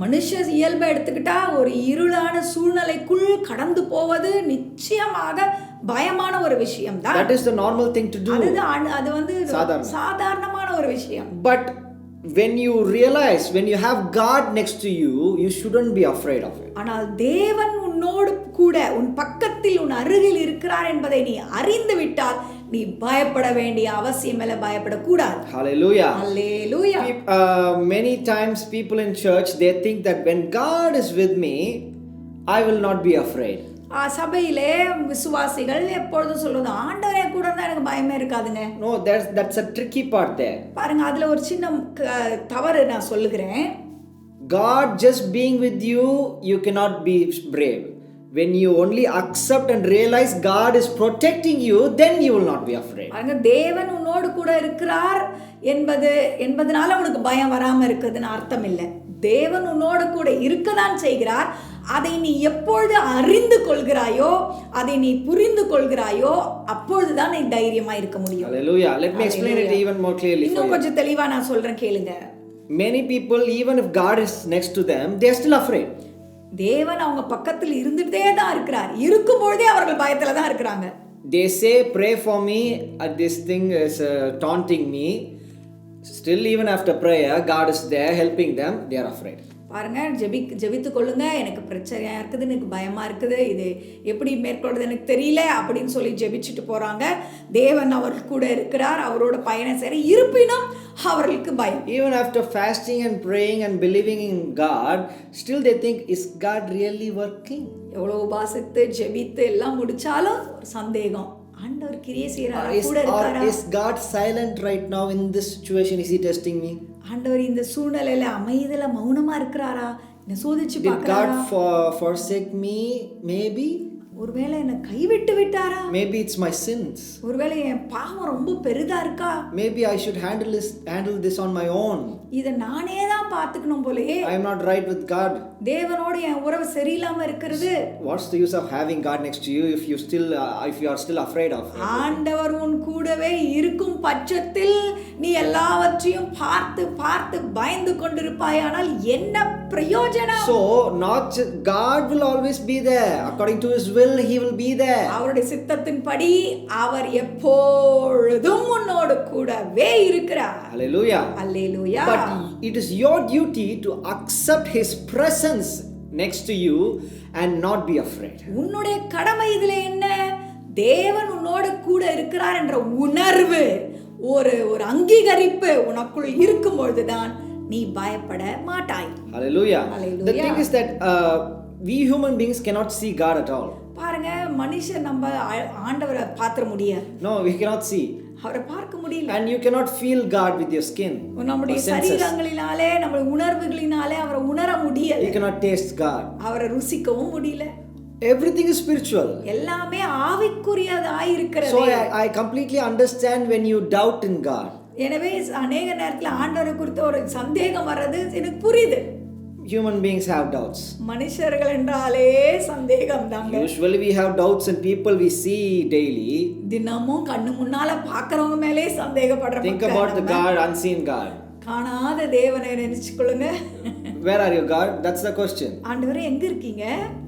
மனுஷ இயல்பை எடுத்துக்கிட்டா ஒரு இருளான சூழ்நிலைக்குள் கடந்து போவது நிச்சயமாக பயமான ஒரு விஷயம் தான். That is the normal thing to do. அது வந்து சாதாரணமான ஒரு விஷயம். But when you realize, when you have God next to you, you shouldn't be afraid of it. ஆனால் தேவன் உன்னோடு கூட உன் பக்கத்தில் உன் அருகில் இருக்கிறார் என்பதை நீ அறிந்து விட்டால் நீ பயப்பட வேண்டிய அவசியம் இல்லை, பயப்படக்கூடாது. Hallelujah. Hallelujah. Many times people in church, they think that when God is with me, I will not be afraid. சபையிலே விசுவாசிகள் எப்பொழுதும் சொல்றது, ஆண்டவரே கூட இருந்தா எனக்கு பயமே இருக்காதுங்க. No, that's a tricky part there. பாருங்க, அதுல ஒரு சின்ன தவறு நான் சொல்லுகிறேன். God just being with you, you cannot be brave. When you only accept and realize God is protecting you, then you will not be afraid. பாருங்க, தேவன் உன்னோடு கூட இருக்கிறார் என்பதனால உனக்கு பயம் வராம இருக்குதுன்னு அர்த்தம் இல்லை. தேவன் உன்னோடு கூட இருக்கதான் செய்கிறார். அதை நீ எப்பொழுது அறிந்து கொள்கிறாயோ, அதை நீ புரிந்து கொள்கிறாயோ, அப்பொழுதுதான் நீ தைரியமா இருக்க முடியும். Hallelujah. Let me explain it even more clearly. இன்னும் கொஞ்சம் தெளிவா நான் சொல்றேன், கேளுங்க. Many people, even if God is next to them, they are still afraid. தேவன் அவங்க பக்கத்தில் இருந்துட்டே தான் இருக்கிறார். இருக்கும்பொழுதே அவர்கள் பயத்துல தான் இருக்கிறாங்க. They say, pray for me, this thing is taunting me. Still, even after prayer, God is there helping them, they are afraid. பாருங்க, ஜெபித்து கொள்ளுங்க, எனக்கு பிரச்சனையா இருக்குது, எனக்கு பயமா இருக்குது, இது எப்படி மேற்கொள்றது எனக்கு தெரியல அப்படின்னு சொல்லி ஜெபிச்சுட்டு போறாங்க. தேவன் அவர்கள் கூட இருக்கிறார், அவரோட பயணம் செய்ற, இருப்பினும் அவர்களுக்கு பயம். Even after fasting and praying and believing in God, still they think, is God really working? எவ்வளவு உபாசித்து ஜெபித்து எல்லாம் முடிச்சாலும் ஒரு சந்தேகம், ஆண்டவர் கிரியை செய்றாரா, கூட இருக்காரா? Is God silent right now in this situation? Is he testing me? ஆண்டவர் இந்த சூழ்நிலையில அமைதியில மௌனமா இருக்கிறாரா, என்ன சோதிச்சு பார்க்கறாரா? Did God forsake me? Maybe. ஒருவேளை என்ன கைவிட்டு விட்டாரா? Maybe it's my sins. ஒருவேளை என் பாவம் ரொம்ப பெரிதா இருக்கா? Maybe I should handle this on my own. இத நானே தான் பாத்துக்கணும் போலயே. I am not right with God. தேவனோட என் உறவு சரியில்லாம இருக்குது. What's the use of having God next to you if you are still afraid of him? ஆண்டவர் உன் கூடவே இருக்கும் பட்சத்தில் நீ எல்லாவற்றையும் பார்த்து பார்த்து பயந்து கொண்டிருப்பாயானால் என்ன பிரயோஜனம்? So God will always be there. According to his will, he will be there. அவருடைய சித்தத்தின்படி அவர் எப்பொழுதும் உன்னோடு கூடவே இருக்கிறார். Hallelujah. Hallelujah. But it is your duty to accept his presence next to you and not be afraid. உன்னுடைய கடமை இதுல என்ன? தேவன் உன்னோடு கூட இருக்கிறார் என்ற உணர்வு, ஒரு அங்கீகரிப்பு உனக்குள் இருக்கும் பொழுதுதான் நீ பயப்பட மாட்டாய். Hallelujah. Hallelujah. The thing is that we human beings cannot see God at all. பாருங்க, மனுஷன் நம்ம ஆண்டவரை பார்க்க முடியாது. No, we cannot see. அவரை பார்க்க முடியல. And you cannot feel God with your skin. நம்முடைய சரீரங்களினாலே, நம்முடைய உணர்வுகளினாலே அவரை உணர முடியல. You cannot taste God. அவரை ருசிக்கவும் முடியல. Everything is spiritual. எல்லாமே ஆவிக்குரியதாய் இருக்கிறது. So I completely understand when you doubt in God. எனவே அநேக நேரத்துல ஆண்டவரை குறித்து ஒரு சந்தேகம் வர்றது எனக்கு புரியுது. Human beings have doubts. மனுஷர்கள் என்றாலே சந்தேகம் தாங்க. Usually we have doubts in people we see daily. தினமும் கண்ணு முன்னால பார்க்கறவங்க மேலே சந்தேகப்படுற. Think about the God, unseen God. காணாத தேவனை நினைச்சுக்கொள்ளுங்க. Where are you, God? That's the question. ஆண்டவரே எங்க இருக்கீங்க?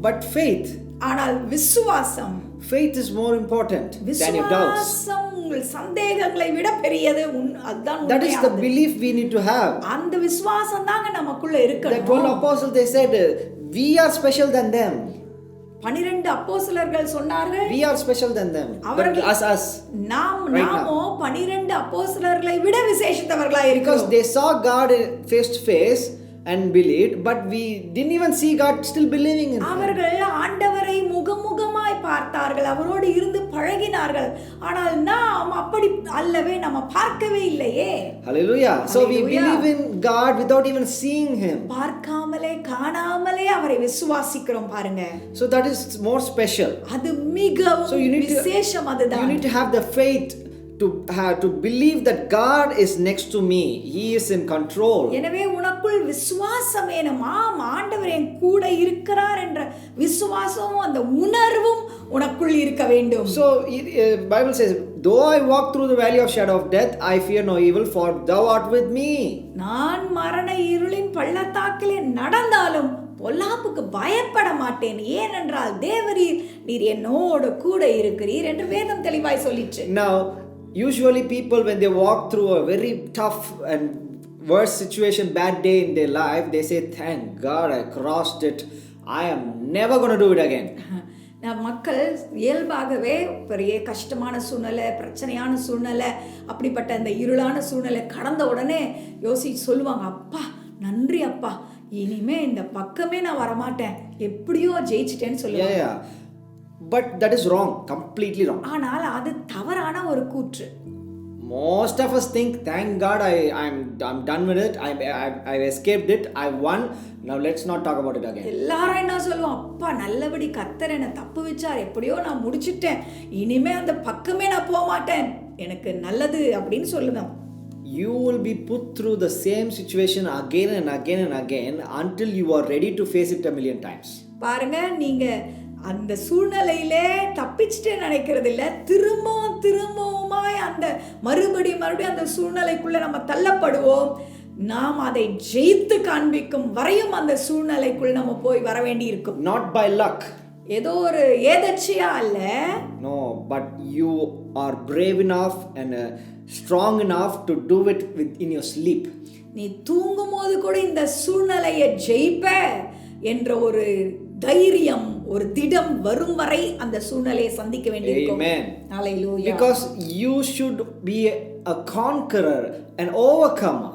But faith. ஆனால் விசுவாசம். Faith is more important than your doubts. விசுவாசம் உங்கள் சந்தேகங்களை விட பெரியது. அதுதான் That is the உண்மையானது. belief we need to have. அந்த விசுவாசம் தாங்க நமக்குள்ள The இருக்கணும். 12 apostles, they said, we are special than them. 12 அப்போஸ்தலர்கள் சொன்னார்கள், We are special than them. But us. நாமோ 12 அப்போஸ்தலர்களை விட விசேஷித்தவர்களாய் Because இருக்கிறோம். they saw God face to face and believed, but we didn't even see God still believing in Him. அவர்கள் ஆண்டவரை முகமுகமாய் பார்த்தார்கள், அவரோடு இருந்து பழகினார்கள். ஆனால் நாம் அப்படி அல்லவே, நம்ம பார்க்கவே இல்லையே. Hallelujah. So we believe in God without even seeing Him. பார்க்காமலே காணாமலே அவரை விசுவாசிக்கிறோம் பாருங்க. So that is more special. அது மிகவும் So you need விசேஷம். அதுதான் you need to have the faith to believe that God is next to me. He is in control. எனவே உனக்குள் விசுவாசம் வேணும். ஆண்டவர் என் கூட இருக்கிறார் என்ற விசுவாசமும் அந்த உணர்வும் உனக்குள் இருக்க வேண்டும். So Bible says, though I walk through the valley of shadow of death, I fear no evil, for thou art with me. நான் மரண இருளின் பள்ளத்தாக்கிலே நடந்தாலும் பொல்லாப்புக்கு பயப்பட மாட்டேன், ஏனென்றால் தேவரீர் நீர் என்னோடு கூட இருக்கிறீர் என்று வேதம் தெளிவாய் சொல்லிச்சு. Now usually people, when they walk through a very tough and worst situation, bad day in their life, they say, thank God I crossed it, I am never going to do it again. மக்கள் இயல்பாகவே பெரிய கஷ்டமான சூழ்நிலை, பிரச்சனையான சூழ்நிலை, அப்படிப்பட்ட அந்த இருளான சூழ்நிலை கடந்த உடனே சொல்லுவாங்க, அப்பா நன்றி அப்பா, இனிமே இந்த பக்கமே நான் வரமாட்டேன், எப்படியோ ஜெயிச்சிட்டேன்னு சொல்லுவாங்க. Yeah. But that is wrong, completely wrong. ஆனால் அது தவறான ஒரு கூற்று. Most of us think, thank God I'm done with it, I've escaped it, I won, now let's not talk about it again. எல்லாரும் என்ன சொல்லுவோம், அப்பா நல்லபடி கர்த்தர் என்னை தப்பு வச்சார், எப்படியோ நான் முடிச்சிட்டேன், இனிமே அந்த பக்கமே நான் போக மாட்டேன், எனக்கு நல்லது அப்படின்னு சொல்லுவேன். You will be put through the same situation again and again and again until you are ready to face it a million times. பாருங்க, நீங்க அந்த சூழ்நிலையிலே தப்பிச்சுட்டே நினைக்கிறது இல்லை, திரும்பவுமாய் அந்த மறுபடியும் அந்த சூழ்நிலைக்குள்ள நம்ம தள்ளப்படுவோம். நாம் அதை ஜெயித்து காண்பிக்கும் வரையும் அந்த சூழ்நிலைக்குள் நம்ம போய் வர வேண்டி இருக்கும். Not by luck. ஏதோ ஒரு ஏதச்சியா அல்ல. No, but you are brave enough and strong enough to do it in your sleep. நீ தூங்கும் போது கூட இந்த சூழ்நிலையை ஜெயிப்ப என்ற ஒரு தைரியம், ஒரு திடம் வரும் வரை அந்த சூழ்நிலையை சந்திக்க வேண்டியிருக்கும். Amen. Hallelujah. Because you should be a conqueror, an overcomer.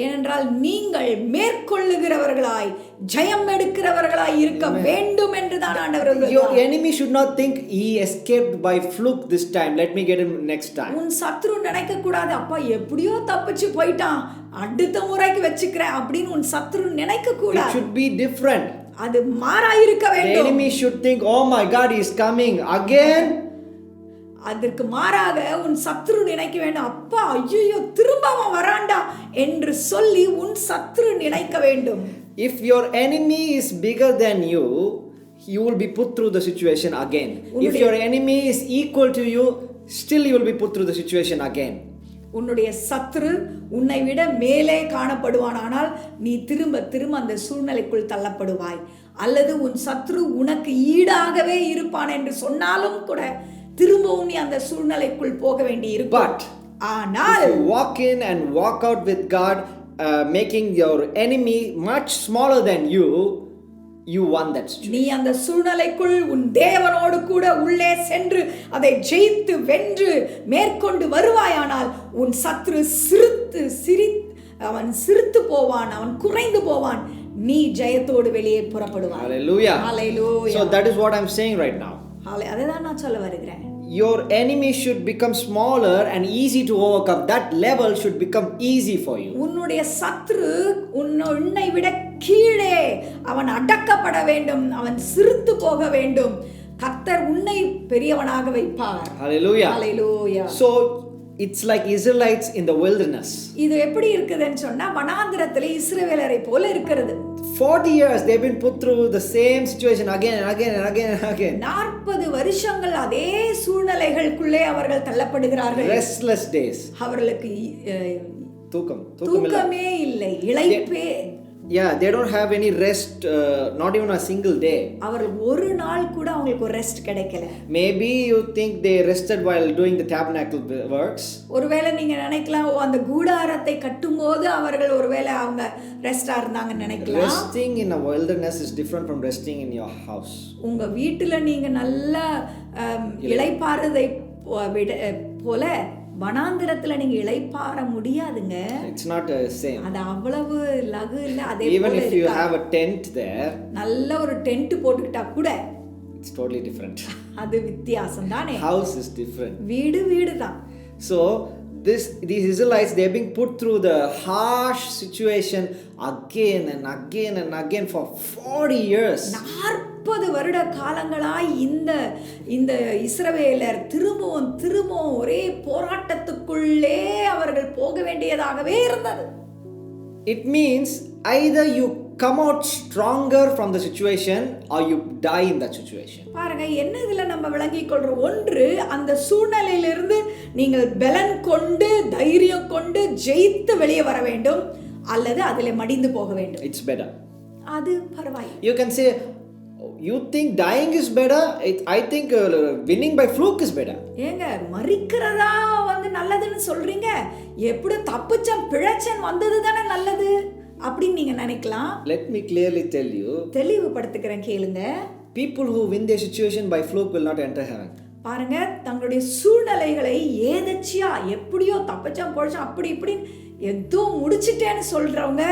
ஏனென்றால் நீங்கள் மேற்கொள்ளுகிறவர்களாய், ஜெயம் எடுக்கிறவர்களாய் இருக்க வேண்டும் என்று தான் ஆண்டவர். Your enemy should not think he escaped by fluke this time, let me get him next time. உன் சத்ரு நினைக்க கூடாது, அப்பா எப்படியோ தப்பிச்சு போயிட்டான், அடுத்த முறைக்கு வெச்சுக்கிறேன் அப்படின்னு உன் சத்ரு நினைக்க கூடாது. It should be different. அது மாறா இருக்க வேண்டும். The enemy should think, oh my God, he is coming again. அதற்கு மாறாக உன் சத்ரு நினைக்க வேண்டும், அப்பா ஐயோ திரும்பவும் வராண்டா என்று சொல்லி உன் சத்ரு நினைக்க வேண்டும். If your enemy is bigger than you, you will be put through the situation again. If your enemy is equal to you, still you will be put through the situation again. உன்னுடைய சத்ரு உன்னை விட மேலே காணப்படுவான், ஆனால் நீ திரும்ப திரும்ப அந்த சூழ்நிலைக்குள் தள்ளப்படுவாய். அல்லது உன் சத்ரு உனக்கு ஈடாகவே இருப்பான் என்று சொன்னாலும் கூட திரும்பவும் நீ அந்த சூழ்நிலைக்குள் போக வேண்டி இருக்கும். But ஆனால் if you walk in and walk out with God, making your enemy much smaller than you won that situation. நீ அந்த சூழ்நிலைக்குள் உன் தேவனோடு கூட உள்ளே சென்று அதை ஜெயித்து வென்று மேற்கொண்டு வருவாயானால் உன் சத்ரு அவன் சிரித்து போவான், அவன் குறைந்து போவான், நீ ஜெயத்தோடு வெளியே புறப்படுவாய். Hallelujah. Hallelujah. So that is what I am saying right now. அதுதான் நான் சொல்ல வருகிறேன். Your enemy should become smaller and easy to overcome. That level should become easy for you. உன்னுடைய சத்ரு உன்னை விட கீழே அவன் அடக்கப்பட வேண்டும், அவன் சிரித்து போக வேண்டும். கர்த்தர் உன்னை பெரியவனாக வைப்பார். Hallelujah. Hallelujah. So it's like Israelites in the wilderness. இது எப்படி இருக்குதுன்னு சொன்னா வனாந்திரத்திலே இஸ்ரவேலரை போல இருக்கிறது. 40 years they've been put through the same situation again and again and again and again. 40 வருஷங்கள் அதே சூழ்நிலைகளுக்குள்ளே அவர்கள் தள்ளப்படுகிறார்கள். Restless days. அவர்களுக்கு தூக்கமே இல்லை, இளைப்பே Yeah, they don't have any rest, not even a single day. அவர்கள் ஒரு நாள் கூட அவங்களுக்கு ஒரு ரெஸ்ட் கிடைக்கல. Maybe you think they rested while doing the tabernacle works. ஒருவேளை நீங்க நினைக்கலாம் அந்த கூடாரத்தை கட்டும்போது அவர்கள் ஒருவேளை அவங்க ரெஸ்டா இருந்தாங்கன்னு நினைக்கலாம். Resting in a wilderness is different from resting in your house. உங்க வீட்டுல நீங்க நல்லா இளைப்பாறுதை போல வனாந்திரத்துல நீங்க இளைப்பாற முடியாதுங்க. It's not the same. அது அவ்வளவு லகு இல்ல. அதே போல Even if you have a tent there, நல்ல ஒரு டென்ட் போட்டுக்கிட்டா கூட it's totally different. அது வித்தியாசம் தானே. House is different. வீடு தான். So these Israelites, they are being put through the harsh situation again and again and again for 40 years. 40 வருட காலங்களாய் இந்த இஸ்ரவேலர் திரும்பவும் ஒரே போராட்டத்துக்குள்ளே அவர்கள் போக வேண்டியதாகவே இருந்தது. It means either you come out stronger from the situation or you die in that situation. பாருங்க, என்ன இதுல நம்ம விளங்கிக் கொள்றோம். ஒன்று, அந்த சூழ்நிலையிலிருந்து நீங்கள் பலன் கொண்டு தைரியம் கொண்டு ஜெயித்து வெளியே வர வேண்டும், அல்லது அதிலே மடிந்து போக வேண்டும். It's better. அது பரவாயில்லை. You can say, you think dying is better? I think winning by fluke is better. ஏங்க, மரிக்கிறதா நல்லதுன்னு சொல்றீங்க, எப்படி தப்பிச்சம் பிழைச்சன் வந்தது தானே நல்லது அப்படின்னு நீங்க நினைக்கலாம். Let me clearly tell you, தெளிவுபடுத்துகிறேன், கேளுங்க. people who win their situation by fluke will not enter heaven. பாருங்க, தங்களுடைய சூழ்நிலைகளை ஏதச்சியா எப்படியோ தப்பிச்சம் பொழைச்சம் அப்படி இப்படி ஏதோ முடிச்சிட்டேன்னு சொல்றவங்க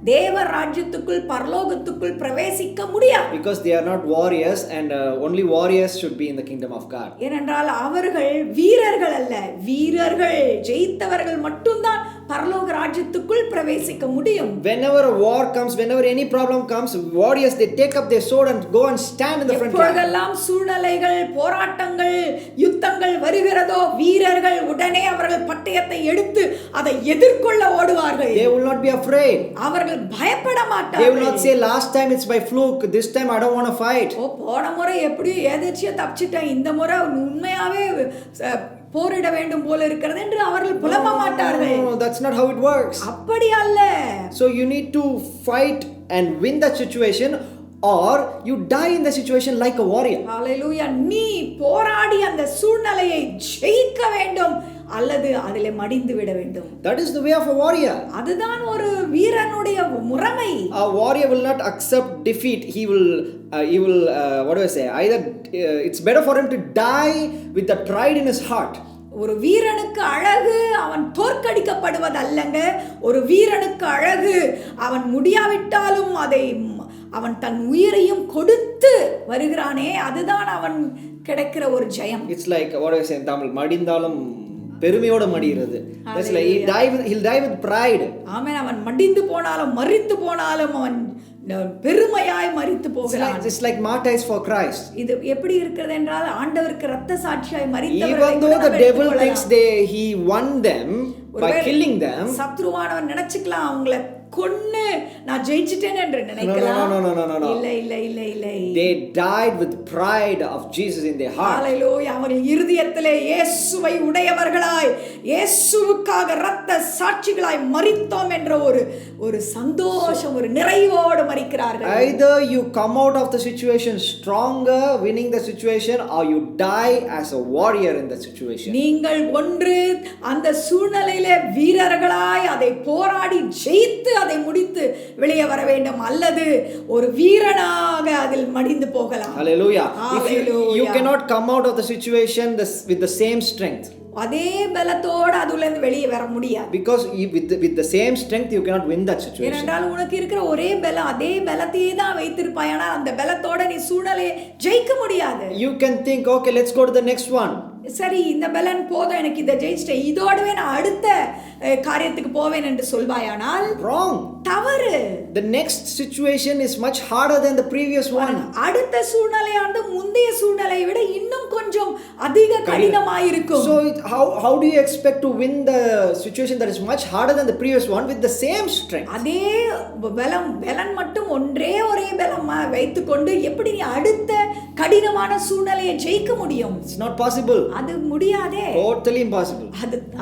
தேவ ராஜ்யத்துக்குள் பரலோகத்துக்குள் பிரவேசிக்க முடியாது. Because they are not warriors, and only warriors should be in the kingdom of God. ஏனென்றால் அவர்கள் வீரர்கள் அல்ல, வீரர்கள் ஜெயித்தவர்கள் மட்டும்தான் பரலோக ராஜ்யத்துக்குள் பிரவேசிக்க முடியும். Whenever a war comes, whenever any problem comes, warriors, they take up their sword and go and stand in the front line. எப்பொழுதெல்லாம் சூழ்நிலைகள், போராட்டங்கள், யுத்தங்கள் வருகிறதோ, வீரர்கள் உடனே அவர்கள் பட்டயத்தை எடுத்து அதை எதிர்கொள்ள ஓடுவார்கள். They will not be afraid. அவர்கள் பயப்பட மாட்டார்கள். They will not say, last time it's by fluke, this time I don't want to fight. போன முறை எப்படியோ ஏதேச்சியா தப்பிச்சிட்டேன், இந்த முறை உண்மையாவே போரிட வேண்டும் போல இருக்கிறது என்று அவர்கள் புலம்ப மாட்டார்கள். No, that's not how it works. அப்படி அல்ல. So you need to fight and win that situation, or you die in the situation like a warrior. ஹalleluya. நீ போராடி அந்த சூழ்நிலையை ஜெயிக்க வேண்டும், அல்லது அதிலே மடிந்து விட வேண்டும். That is the way of a warrior. அதுதான் ஒரு வீரனுடைய முறைமை. A warrior will not accept defeat. He will what do I say, either it's better for him to die with the pride in his heart. ஒரு வீரனுக்கு அழகு அவன் தோற்கடிக்கப்படுவது அல்லங்க. ஒரு வீரனுக்கு அழகு அவன் முடியாவிட்டாலும் அதை அவன் தன் உயிரையும் கொடுத்து வருகிறானே, அதுதான் அவன் கிடைக்கிற ஒரு ஜெயம். It's like what do I say in Tamil, மடிந்தாலும் பெருமையோட மடிகிறது. That's like he'll die with pride. ஆமென். அவன் மடிந்து போனாலும் மரித்து போனாலும் அவன் பெருமையாய் மரித்து போகிறான். It's like martyrs for Christ. இது எப்படி இருக்கிறது என்றால், ஆண்டவருக்கு இரத்த சாட்சியாய் மரித்தவர்களை even though the devil thinks he won them by killing them, சத்ருவானவன் நினைச்சுக்கலாம் அவங்களை கொன்னு நான் ஜெயிச்சிட்டேன் என்று நினைக்கலாம். No. இல்ல. They died with pride of Jesus in their heart. ஹalleluya. அவர்கள் இருதயத்திலே இயேசுவை உடையவர்களாய், இயேசுவுக்காக இரத்த சாட்சிகளாய் மரித்தோம் என்ற ஒரு சந்தோஷம், ஒரு நிறைவோடு மரிக்கிறார்கள். Either you come out of the situation stronger, winning the situation, or you die as a warrior in the situation. நீங்கள் ஒன்று அந்த சூழ்நிலையிலே வீரர்களாய் அதை போராடி ஜெயித்து அதை முடித்து வெளியே வர வேண்டும், அல்லது ஒரு வீரனாக அதில் மடிந்து போகலாம். Hallelujah. If you cannot come out of the situation with the same strength. அதே பலத்தோடு அதுல இருந்து வெளியே வர முடியாது. Because with the same strength you cannot win that situation. ஏனென்றால் உனக்கு இருக்கிற ஒரே பலம், அதே பலத்தையே தான் வைத்திருப்பாய், ஆனால் அந்த பலத்தோட நீ சூழ்நிலையை ஜெயிக்க முடியாது. You can think, okay, let's go to the next one. சரி, இந்த பலன் போதும், எனக்கு இதை ஜெயிச்சிட்டேன், இதோடவே நான் அடுத்த காரியத்துக்கு போவேன் என்று சொல்வாயானால் wrong. தவறு. The next situation is much harder than the previous one. அடுத்த சூழ்நிலையானது முந்தைய சூழ்நிலையை விட இன்னும் கொஞ்சம் அதிக கடினமாயிருக்கும். So how do you expect to win the situation that is much harder than the previous one with the same strength? அதே பலன் மட்டும் ஒரே பலம் வைத்துக்கொண்டு எப்படி நீ அடுத்த கடினமான சூழ்நிலையை ஜெயிக்க முடியும். It's not possible. அது முடியாதே. Totally impossible.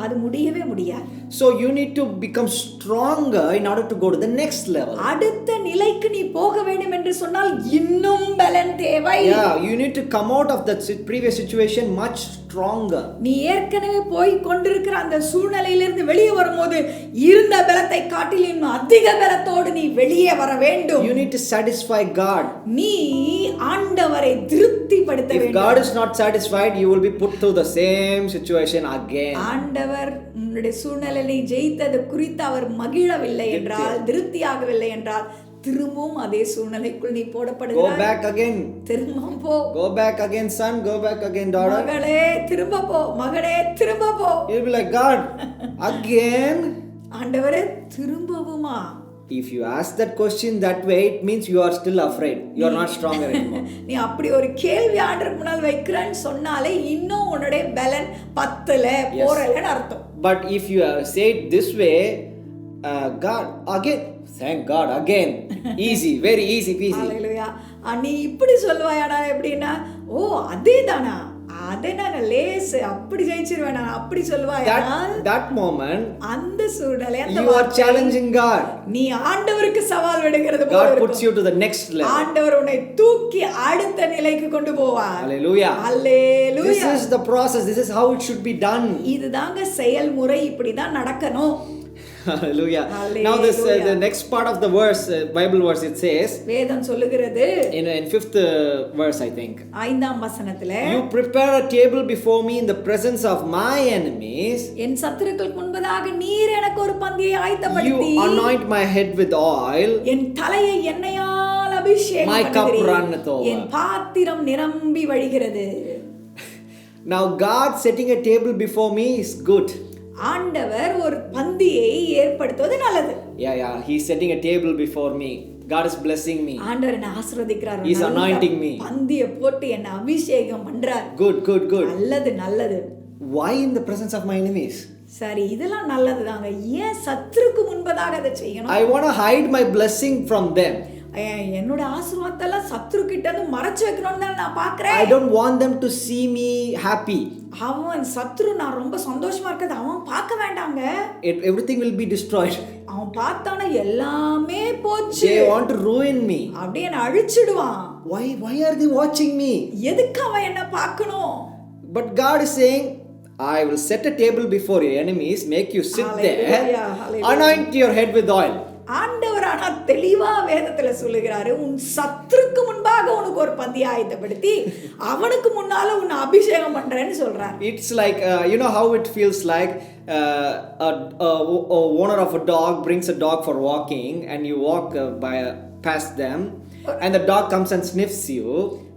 அது முடியவே முடியாது. So you need to become stronger in order to go to the next level. அடுத்த நிலைக்கு நீ போக வேண்டும் என்று சொன்னால் இன்னும் பலன் தேவை. Yeah, you need to come out of that previous situation much stronger. நீ ஏற்கனவே போய் கொண்டிருக்கிற அந்த சூழ்நிலையிலிருந்து வெளியே வரும்போது இருந்த பலத்தை காட்டிலும் அதிக பலத்தோடு நீ வெளியே வர வேண்டும். You need to satisfy God. நீ ஆண்டவரை திருப்திப்படுத்த வேண்டும். If God is not satisfied, you will be put through the same situation again. ஆண்டவர் உன்னுடைய சூழ்நிலையை ஜெயித்தது குறித்து அவர் மகிழவில்லை என்றால், திருப்தியாகவில்லை என்றால், திரும்பவும் அதே சூழ்நிலைக்குள் நீ போடப்படுகிறாய். Go back again. திரும்ப போ. Go back again, son. Go back again, daughter. மகளே திரும்ப போ. மகனே திரும்ப போ. You'll be like, God, again. ஆண்டவரே திரும்பவுமா? If you ask that question that way, it means you are still afraid. You are not stronger anymore. நீ அப்படி ஒரு கேள்வி ஆண்டவர் முன்னால் வைக்கிறேன்னு சொன்னாலே இன்னும் உன்னுடைய பலன் பத்தல போறலன்னு அர்த்தம். But if you say it this way, God, again, thank God, again. Easy, very easy peasy. ஹalleluya. நீ இப்படி சொல்லுவாயாடா எப்படின்னா, ஓ அதேதானா, அதேனா லேஸ், அப்படி ஜெயிச்சிருவேன் நான், அப்படி சொல்லுவாயா? That moment, அந்த சூழ்நிலை, அந்த you are challenging God. நீ ஆண்டவருக்கு சவால் விடுகிறது போல God இருக்கும். puts you to the next level. ஆண்டவர் உன்னை தூக்கி அடுத்த நிலைக்கு கொண்டு போவார். Hallelujah. Hallelujah. This is the process. This is how it should be done. இதுதாங்க செயல்முறை, இப்படி தான் நடக்கணும். Hallelujah. Hallelujah. Now this the next part of the verse, Bible verse, it says வேதம் சொல்லுகிறது in fifth verse, I think. 5ஆம் வசனத்திலே, You prepare a table before me in the presence of my enemies. என் சத்துருக்களுக்கு முன்பதாக நீர் எனக்கு ஒரு பந்தியை ஆயத்தப்படுத்தி, You anoint my head with oil. என் தலையை எண்ணெயால் அபிஷேகம் My cup பண்ணுகிறீர். runneth over. என் பாத்திரம் நிரம்பி வழிகிறது. Now God setting a table before me is good. ஆண்டவர் ஒரு பந்தியை ஏற்படுத்துவது நல்லது. Yeah, he's setting a table before me. God is blessing me. ஆண்டவர் என்னை ஆசீர்வதிக்கிறார். He's anointing me. பந்தியை போட்டு என்னை அபிஷேகம் பண்றார். Good. நல்லது. Why in the presence of my enemies? சரி, இதெல்லாம் நல்லதுதாங்க. ஏன் சத்துருக்கு முன்பதாக அதை செய்யணும்? I want to hide my blessing from them. என்னோட ஆசீர்வாதத்தெல்லாம் சத்துரு கிட்ட இருந்து மறைச்சு வைக்கணும்னு தான் நான் பார்க்கிறேன். I don't want them to see me happy. அவன் சத்துரு நான் ரொம்ப சந்தோஷமா இருக்கிறது அவன் பார்க்க வேண்டாங்க. Everything will be destroyed. அவன் பார்த்தானா எல்லாமே போச்சு. They want to ruin me. அப்படியே என்ன அழிச்சிடுவான். Why are they watching me? எதுக்கு அவன் என்ன பார்க்கணும்? But God is saying, I will set a table before your enemies, make you sit there, anoint your head with oil. ஆண்டவர் ஆனா தெளிவா வேதத்துல சொல்லுகிறாரு, உன் சத்துருக்கு முன்பாக உனக்கு ஒரு பந்தியை ஆயத்தப்படுத்தி அவனுக்கு முன்னால உன்னை அபிஷேகம் பண்றேன்னு சொல்றார். It's like you know how it feels like a owner of a dog brings a dog for walking and you walk past them and the dog comes and sniffs you.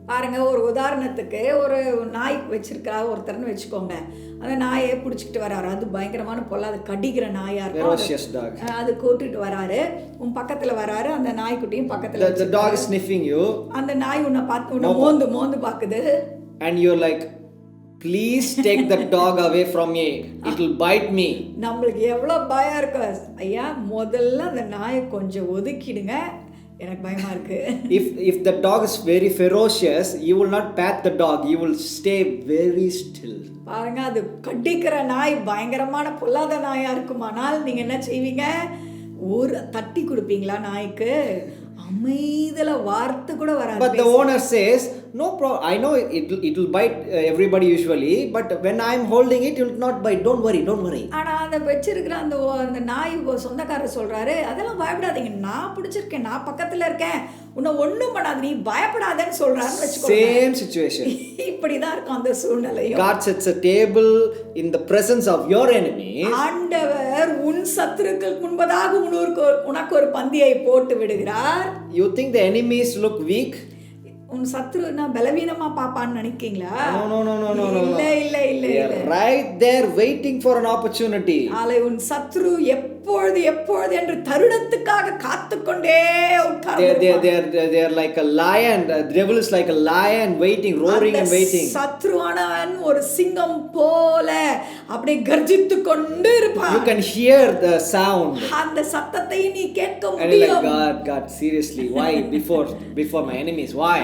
பாருங்க, ஒரு உதாரணத்துக்கு ஒரு நாய் வச்சிருக்கா ஒருத்தர்னு வச்சுக்கோங்க. அந்த நாயை பிடிச்சிக்கிட்டு வராரு. அது பயங்கரமான பொல்லாத கடிக்கிற நாயா இருக்கும். அது கூட்டிட்டு வராரு, உன் பக்கத்துல வராரு. அந்த நாய்க்குட்டியும் பக்கத்துல. The dog is sniffing you. அந்த நாய் உன்னை பார்த்து உன்னை மோந்து பாக்குது. And you're like, please take that dog away from me, it will bite me. நம்மளுக்கு எவ்வளவு பயம் இருக்கு. ஐயா, முதல்ல அந்த நாயை கொஞ்சம் ஒதுக்கிடுங்க, எனக்கு பயமா இருக்கு. If the dog is very ferocious, you will not pat the dog, you will stay very still. பாருங்க, அது கடிக்கிற நாய் பயங்கரமான பொல்லாத நாயா இருக்குமானால் நீங்க என்ன செய்வீங்க? ஒரு தட்டி கொடுப்பீங்களா நாய்க்கு? அமைதியில வார்த்தை கூட வராது. But the owner says, no problem, I know it will bite everybody usually, but when I am holding it will not bite, don't worry. ஆனா அந்த வச்சிருக்கிற அந்த நாய் சொந்தக்காரர் சொல்றாரு, அதெல்லாம் பயப்படாதீங்க, நான் பிடிச்சிருக்கேன், நான் பக்கத்துல இருக்கேன், உன்னை ஒண்ணும் பண்ணாது, நீ பயப்படாதன்னு சொல்றான்னு வெச்சுக்கோங்க. Same situation. இப்படிதான் இருக்கும் அந்த சூழ்நிலையும். God sets a table in the presence of your enemies. ஆண்டவர் உன் சத்துருக்களுக்கு முன்பதாக உனக்கு ஒரு பந்தியை போட்டு விடுகிறார். You think the enemies look weak? உன் சத்துருனா பலவீனமா பாப்பான்னு நினைக்கீங்களா? No. இல்ல. They are right there waiting for an opportunity. உன் சத்துரு எப்ப எப்பொழுது எப்பொழுது என்று தருணத்துக்காக காத்துக்கொண்டே they are like a lion. The devil is like a lion waiting, roaring and waiting. சத்ருவானவன் ஒரு சிங்கம் போல அப்படியே கர்ஜித்து கொண்டு இருப்பான். You can hear the sound. அந்த சத்தத்தை நீ கேட்க And you're முடியும். like, God, seriously, why before my enemies? Why?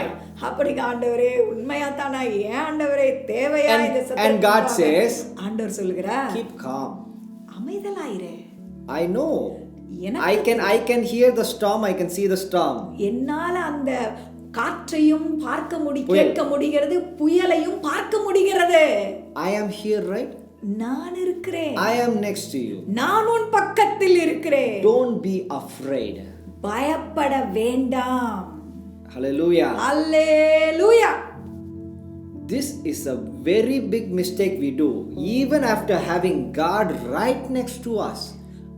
அப்படி ஆண்டவரே உண்மையா தானா? ஏன் ஆண்டவரே தேவையா இந்த சத்தம்? And God says, ஆண்டவர் சொல்கிறார், keep calm. அமைதலாயிரு. I know. I can hear the storm. I can see the storm. என்னால அந்த காற்றையும் கேட்க முடிகிறது, புயலையும் பார்க்க முடிகிறது. I am here, right? நான் இருக்கிறேன். I am next to you. நான் உன் பக்கத்தில் இருக்கிறேன். Don't be afraid. பயப்பட வேண்டாம். Hallelujah. Hallelujah. This is a very big mistake we do. Even after having God right next to us,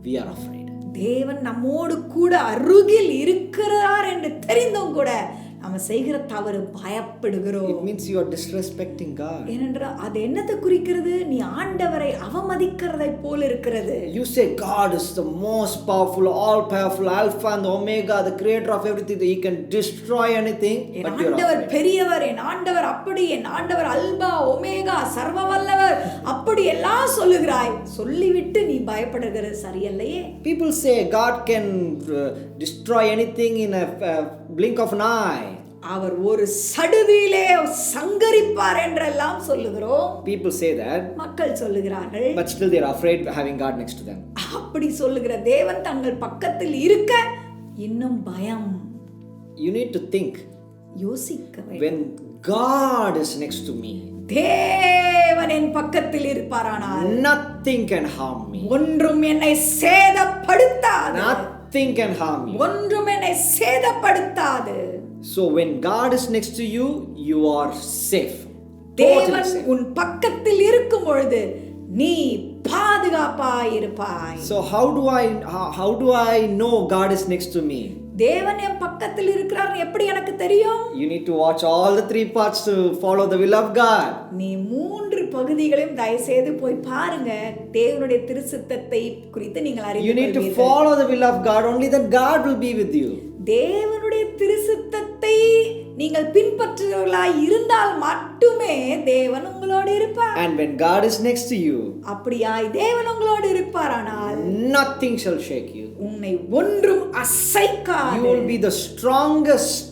we are afraid. தேவன் நம்மோடு கூட அருகில் இருக்கிறார் என்று தெரிந்தும் கூட நம்ம செய்கிற தவறு பயப்படுகிறோம். It means you are disrespecting God. ஏனென்றால் அது என்னத்தை குறிக்கிறது? நீ ஆண்டவரை அவமதிக்கிறதை போல இருக்கிறது. You say God is the most powerful, all powerful, Alpha and Omega, the creator of everything. He can destroy anything. But ஆண்டவர் பெரியவர், என் ஆண்டவர் அப்படி, என் ஆண்டவர் அல்பா ஒமேகா சர்வ வல்லவர் அப்படி எல்லாம் சொல்லுகிறாய். சொல்லிவிட்டு நீ பயப்படுகிறது சரியல்லையே. People say God can destroy anything in a blink of an eye. அவர் ஒரு சடுதியிலே சங்கரிப்பார் என்றெல்லாம் சொல்லுகிறோம். People say that. மக்கள் சொல்லுகிறார்கள். But still they are afraid having God next to them. அப்படி சொல்லுகிற தேவன் தங்கள் பக்கத்தில் இருக்க இன்னும் பயம். You need to think. யோசிக்க வேண்டும். When God is next to me, தேவன் என் பக்கத்தில் இருப்பாரானால் nothing can harm me. ஒன்றும் என்னை சேதப்படுத்தாது. Nothing can harm you. ஒன்றும் என்னை சேதப்படுத்தாது. So when God is next to you, you are safe. தேவன் உன் பக்கத்தில் இருக்கும் பொழுது நீ பாதுகாப்பாய் இருப்பாய். So how do I know God is next to me? தேவன் என் பக்கத்தில் இருக்கிறார் எப்படி எனக்கு தெரியும்? You need to watch all the 3 parts to follow the will of God. நீ 3 பகுதிகளையும் தயவு செய்து போய் பாருங்க. தேவனுடைய திருச்சித்தத்தை குறித்து நீங்கள் அறிந்து You need to follow the will of God, only then God will be with you. தேவனுடைய திருச்சித்தத்தை நீங்கள் பின்பற்றுகிறவர்களாய் இருந்தால் மட்டுமே தேவன் உங்களோடு இருப்பார். And when God is next to you, அப்படியாய் தேவன் உங்களோடு இருப்பாரானால் nothing shall shake you. உன்னை ஒன்றும் அசைக்காது. You will be the strongest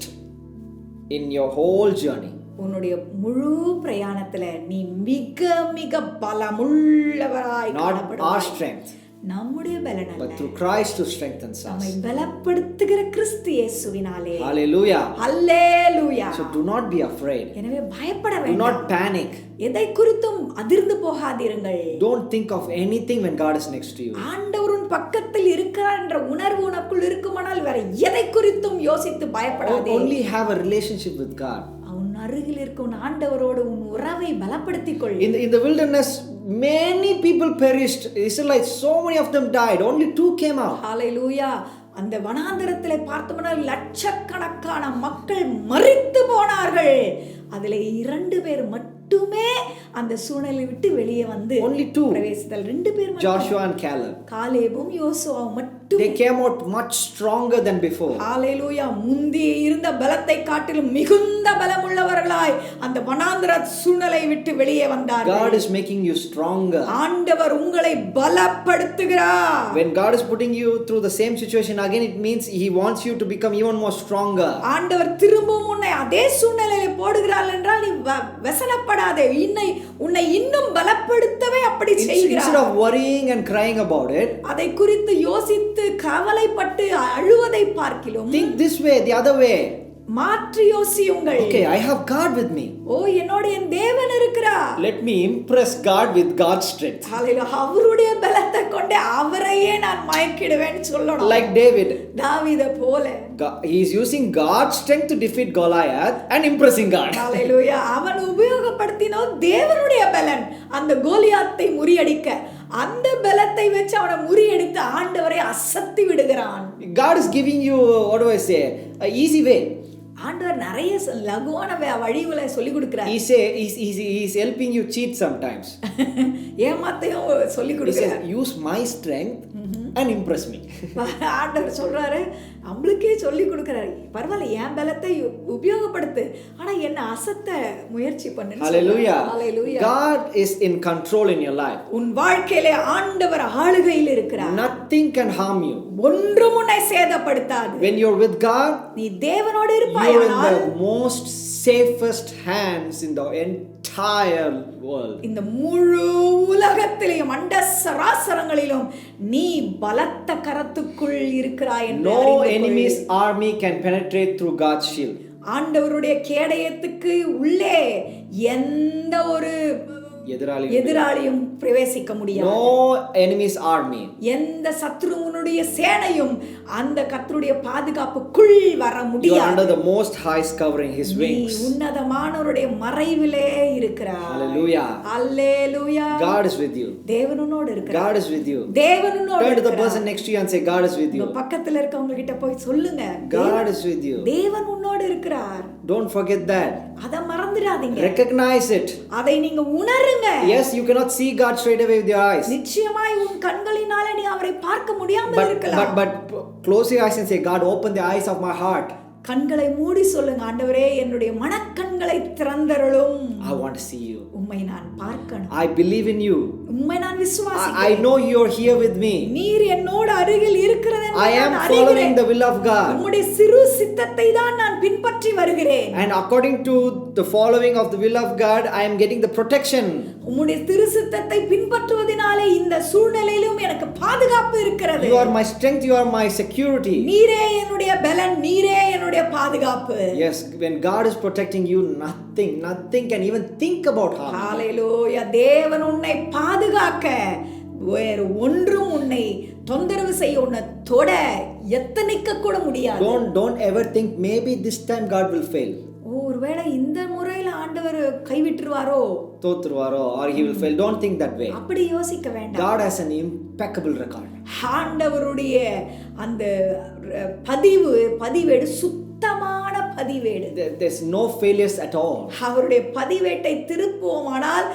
in your whole journey. உன்னுடைய முழு பிரயாணத்துல நீ மிக மிக பலமுள்ளவராய் காணப்படுவாய். Not our strength, நம்முடைய பலன் அல்ல, but through Christ who strengthens நம்மை us. பலப்படுத்துகிற கிறிஸ்து இயேசுவினாலே. Hallelujah. Hallelujah. So do not be afraid. எனவே பயப்பட Do வேண்டாம். not panic. எதை குறித்தும் அதிர்ந்து போகாதீர்கள். Don't think of anything when God is next to you. ஆண்டவர் உன் பக்கத்தில் இருக்கிறார் என்ற உணர்வு உனக்குள் இருக்குமானால் வேற எதை குறித்தும் யோசித்து பயப்படாதே. Only have a relationship with God. உன் அருகில் இருக்கும் ஆண்டவரோடு உன் உறவை பலப்படுத்திக் கொள். In the wilderness, many people perished. Israelites, so many of them died. Only 2 came out. ஹல்லேலூயா. அந்த வனாந்தரத்திலே பார்த்தோம்னால் லட்சக்கணக்கான மக்கள் மரித்து போனார்கள். அதுல 2 பேர் மட்டுமே அந்த சூழ்நிலை விட்டு வெளியே வந்து Only 2. பிரவேசித்தால் 2 பேர் மட்டும். Joshua and Caleb. காலேபும் யோசுவாவும் மட்டும். They came out much stronger than before. ஹல்லேலூயா. முந்தி இருந்த பலத்தை காட்டிலும் மிகுந்த பலமுள்ளவர்களாய் அந்த வனாந்தர சூழ்நிலை விட்டு வெளியே வந்தார்கள். God is making you stronger. ஆண்டவர் உங்களை பலப்படுத்துகிறார். When God is putting you through the same situation again, it means He wants you to become even more stronger. ஆண்டவர் திரும்பவும் உன்னை அதே சூழ்நிலையில போடுகிறார் என்றால் நீ வசனப்படாதே. உன்னை இன்னும் பலப்படுத்தவே அப்படி செய்கிறார். Instead of worrying and crying about it, அதை குறித்து யோசித்து கவலைப்பட்டு அழுவதை பார்க்கிலும் think this way, the other way. மாற்றி யோசியுங்கள். Okay, I have God with me. ஓ, என்னோட என் தேவன் இருக்கிறார். Let me impress God with God's strength. ஹல்லேலூயா. அவருடைய பலத்தை கொண்டு அவரையே நான் மயக்கிடுவேன்னு சொல்லணும். Like David. தாவீதை போல. He is using God's strength to defeat Goliath and impressing God. ஹல்லேலூயா. அவன் உபயோகப்படுத்தினோ தேவனுடைய பலன் அந்த கோலியாத்தை முறியடிக்க. அந்த பலத்தை வச்சு அவனை முறியடித்து ஆண்டவரை அசத்தி விடுகிறான். God is giving you, what do I say, an easy way. ஆண்டவர் நிறைய லகுவான வழிகளை சொல்லி கொடுக்கிறார். He's helping you cheat sometimes. ஏமாத்தையும் சொல்லி He கொடுக்கிறார். says, use my strength and impress me. ஆண்டவர் சொல்றாரு, நம்மளுக்கே சொல்லி கொடுக்கறாரு, பரவாயில்ல என் பலத்தை உபயோகப்படுத்து, ஆனா என்ன அசத்த முயற்சி பண்ணுன்னு. Hallelujah. Hallelujah. God is in control in your life. உன் வாழ்க்கையிலே ஆண்டவர் ஆளுகையில் இருக்கிறார். Nothing can harm you. ஒன்றும் உன்னை சேதப்படுத்தாது. When you're with God, நீ தேவனோடு you're in இருப்பாயானால் the most safest hands in the entire world. இந்த முழு உலகத்திலும் அண்ட சராசரங்களிலும் நீ பலத்த கரத்துக்குள் இருக்கிறாய் என்று No அறிந்து கொள். enemy's army can penetrate through God's shield. ஆண்டவருடைய கேடயத்துக்கு உள்ளே எந்த ஒரு எதிராளியும் பிரவேசிக்க முடியாது. No enemy's army. எந்த சத்ருவனுடைய சேனையும் அந்த கர்த்தருடைய பாதுகாப்புக்குள் வர You are முடியாது. under the most high's covering, his நீ wings. உன்னதமானவருடைய மறைவிலே இருக்கிறாய். Hallelujah. Hallelujah. God is with you. தேவன் உன்னோடு இருக்கிறார். God is with you. தேவன் உன்னோடு Turn to the இருக்கிறார். person next to you and say, God is with you. உங்க பக்கத்துல இருக்கவங்க கிட்ட போய் சொல்லுங்க, God is with you. தேவன் உன்னோடு இருக்கிறார். Don't forget that. அத மறந்துடாதீங்க. Recognize it. அதை நீங்க உணருங்க. Yes, you cannot see God straight away with your eyes. நிச்சயமாய் உன் கண்களினால நீ அவரை பார்க்க முடியாமல் இருக்கலாம். But close your eyes and say, God, open the eyes of my heart. கண்களை மூடி சொல்லுங்க, ஆண்டவரே என்னுடைய மனக்கண்களை திறந்தருளும். I want to see you. உம்மை நான் பார்க்கணும். I believe in you. உம்மை நான் விசுவாசிக்கிறேன். I know you are here with me. நீர் என்னோடு அருகில் இருக்கிறது என்று I am நான் following அறிகிறேன். the will of God. உம்முடைய சிறு சித்தத்தை தான் நான் பின்பற்றி வருகிறேன். And according to the following of the will of God, I am getting the protection. உம்முடைய சிறு சித்தத்தை பின்பற்றுவதினாலே இந்த சூழ்நிலையிலும் எனக்கு பாதுகாப்பு இருக்கிறது. You are my strength, you are my security. நீரே என்னுடைய பலன், நீரே என்னுடைய பாதுகாப்பு. Yes, when God is protecting you, nothing can even think about harm. ஹalleluya. தேவன் உன்னை பாதுகாக்க வேறு ஒன்றும் உன்னை தொந்தரவு செய்ய உன்னை தொட எத்தனைக்க கூட முடியாது. Don't ever think maybe this time God will fail. ஒருவேளை இந்த முறையில ஆண்டவர் கைவிட்டுருவாரோ, தோத்துருவாரோ, or he will fail. Don't think that way. அப்படி யோசிக்க வேண்டாம். God has an impeccable record. ஆண்டவருடைய அந்த பதிவேடு சுத்தமான பதிவேடு. There's no failures at all. அவருடைய பதிவேட்டை திருப்புவோமானால்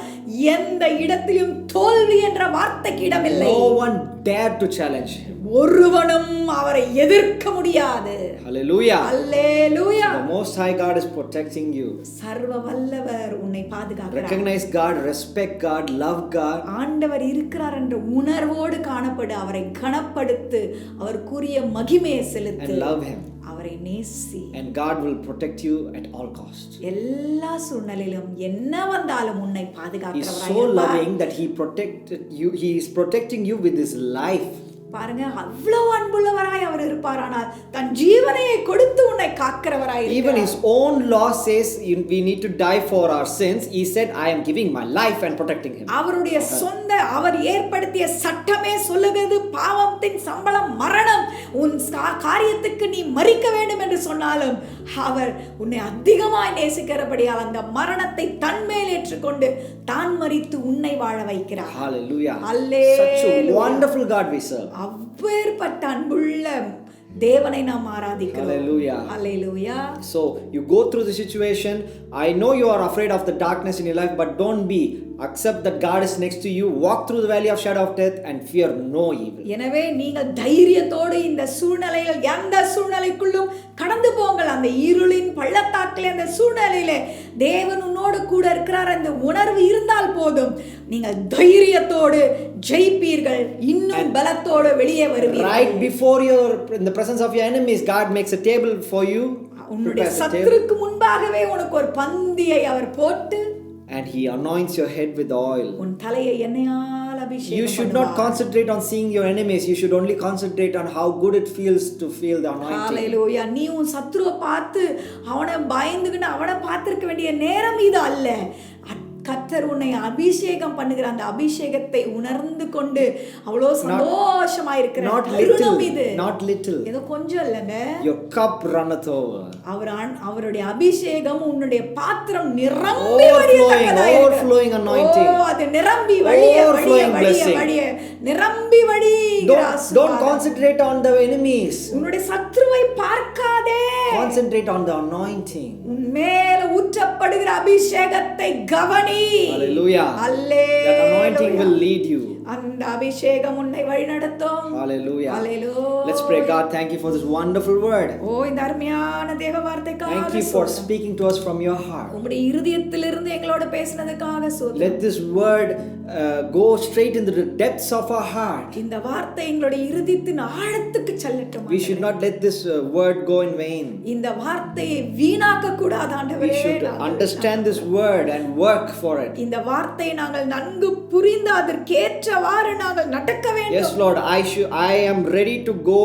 எந்த இடத்திலும் தோல்வி என்ற வார்த்தைக்கு இடமில்லை. No one dared to challenge him. ஒருவனும் அவரை எதிர்க்க முடியாது. Hallelujah. Hallelujah. The Most High God is protecting you. சர்வ வல்லவர் உன்னை பாதுகாக்கிறார். Recognize God, respect God, love God. ஆண்டவர் இருக்கிறார் என்ற உணர்வோடு காணப்படு, அவரை கனப்படுத்து, அவருக்குரிய மகிமையை செலுத்து, And love him. அவரை நேசி. And God will protect you at all costs. எல்லா சூழ்நிலையிலும் என்ன வந்தாலும் உன்னை He is பாதுகாக்கிறவராய் so இருப்பார். loving that he protected you. He is protecting you with his life. பாருங்க, அவ்வளவு அன்புள்ளவராய் அவர் இருப்பார், ஆனால் தன் ஜீவனையை கொடுத்து உன்னை காக்கிறவராய் Even இருக்கிறார். his own law says we need to die for our sins. He said, I am giving my life and protecting him. அவருடைய சொந்த அவர் ஏற்படுத்திய சட்டமே சொல்லுகிறது, பாவத்தின் சம்பளம் மரணம். உன் காரியத்துக்கு நீ மரிக்க வேண்டும் என்று சொன்னாலும் அவர் உன்னை அதிகமாய் நேசிக்கிறபடியால் அந்த மரணத்தை தன்மேல் ஏற்றுக்கொண்டு தான் மரித்து உன்னை வாழ வைக்கிறார். Hallelujah. Hallelujah. Such a wonderful God we serve. அப்பேற்பட்ட அன்புள்ள தேவனை நாம் ஆராதிக்கிறோம். Hallelujah. Hallelujah. So you go through the situation. I know you are afraid of the darkness in your life, but don't be. Accept that God is next to you. Walk through the valley of shadow of death and fear no evil. எனவே நீங்கள் தைரியத்தோடு இந்த சூழ்நிலையில் எந்த சூழ்நிலைக்குள்ளும் கடந்து போங்கள். அந்த இருளின் பள்ளத்தாக்கிலே அந்த சூழ்நிலையிலே தேவன் உன்னோடு கூட இருக்கிறார் அந்த உணர்வு இருந்தால் போதும், நீங்கள் தைரியத்தோடு ஜெயிப்பீர்கள், இன்னும் பலத்தோடு வெளியே வருவீர்கள். Right before in the presence of your enemies, God makes a table for you. உன்னுடைய சத்துருக்கு முன்பாகவே உனக்கு ஒரு பந்தியை அவர் போட்டு, and he anoints your head with oil. உன் தலையை எண்ணெயால் அபிஷேகம் You should not concentrate on seeing your enemies. You should only concentrate on how good it feels to feel the anointing. ஹalleluya. நீ உன் சத்துருவை பார்த்து அவனை பயந்துகிட்டு அவனை பார்த்திருக்க வேண்டிய நேரம் இது அல்ல. கர்த்தர் உன்னை அபிஷேகம் பண்ணுகிற அந்த அபிஷேகத்தை உணர்ந்து கொண்டு அவ்வளோ சந்தோஷமா இருக்கிற தருணம் இது. Not little. ஏதோ கொஞ்சம் இல்லைங்க. Your cup runneth over. அவருடைய அபிஷேகம் உன்னுடைய பாத்திரம் நிரம்பி வழியத்தக்கதாக இருக்கு. Overflowing anointing. அது நிரம்பி வழிய நிரம்பி வழிகிற ஆசீர்வாதம். Don't concentrate on the enemies. உன்னுடைய சத்துருவை பார்க்காதே. Concentrate on the anointing. உன் மேல ஊற்றப்பட்ட அருளப்படுகிற அபிஷேகத்தை கவனி. Hallelujah. That anointing will lead you. அந்த அபிஷேகம் உன்னை வழிநடத்தும். Hallelujah. Hallelujah. Let's pray. God, thank you for this wonderful word. ஓ இந்த அருமையான தேவ வார்த்தைக்காக Thank you for speaking to us from your heart. உம்முடைய இருதயத்திலிருந்து எங்களோட பேசினதுக்காக ஸ்தோத்திரம். Let this word go straight into the depths of our heart. இந்த வார்த்தை எங்களுடைய இருதயத்தின் ஆழத்துக்கு செல்லட்டும். We should not let this word go in vain. இந்த வார்த்தையை வீணாக்க கூடாது ஆண்டவரே. We should understand this word and work for it. இந்த வார்த்தையை நாங்கள் நன்கு புரிந்து அதற்கேற்றவாறு நாங்கள் நடக்க வேண்டும். Yes Lord, I am ready to go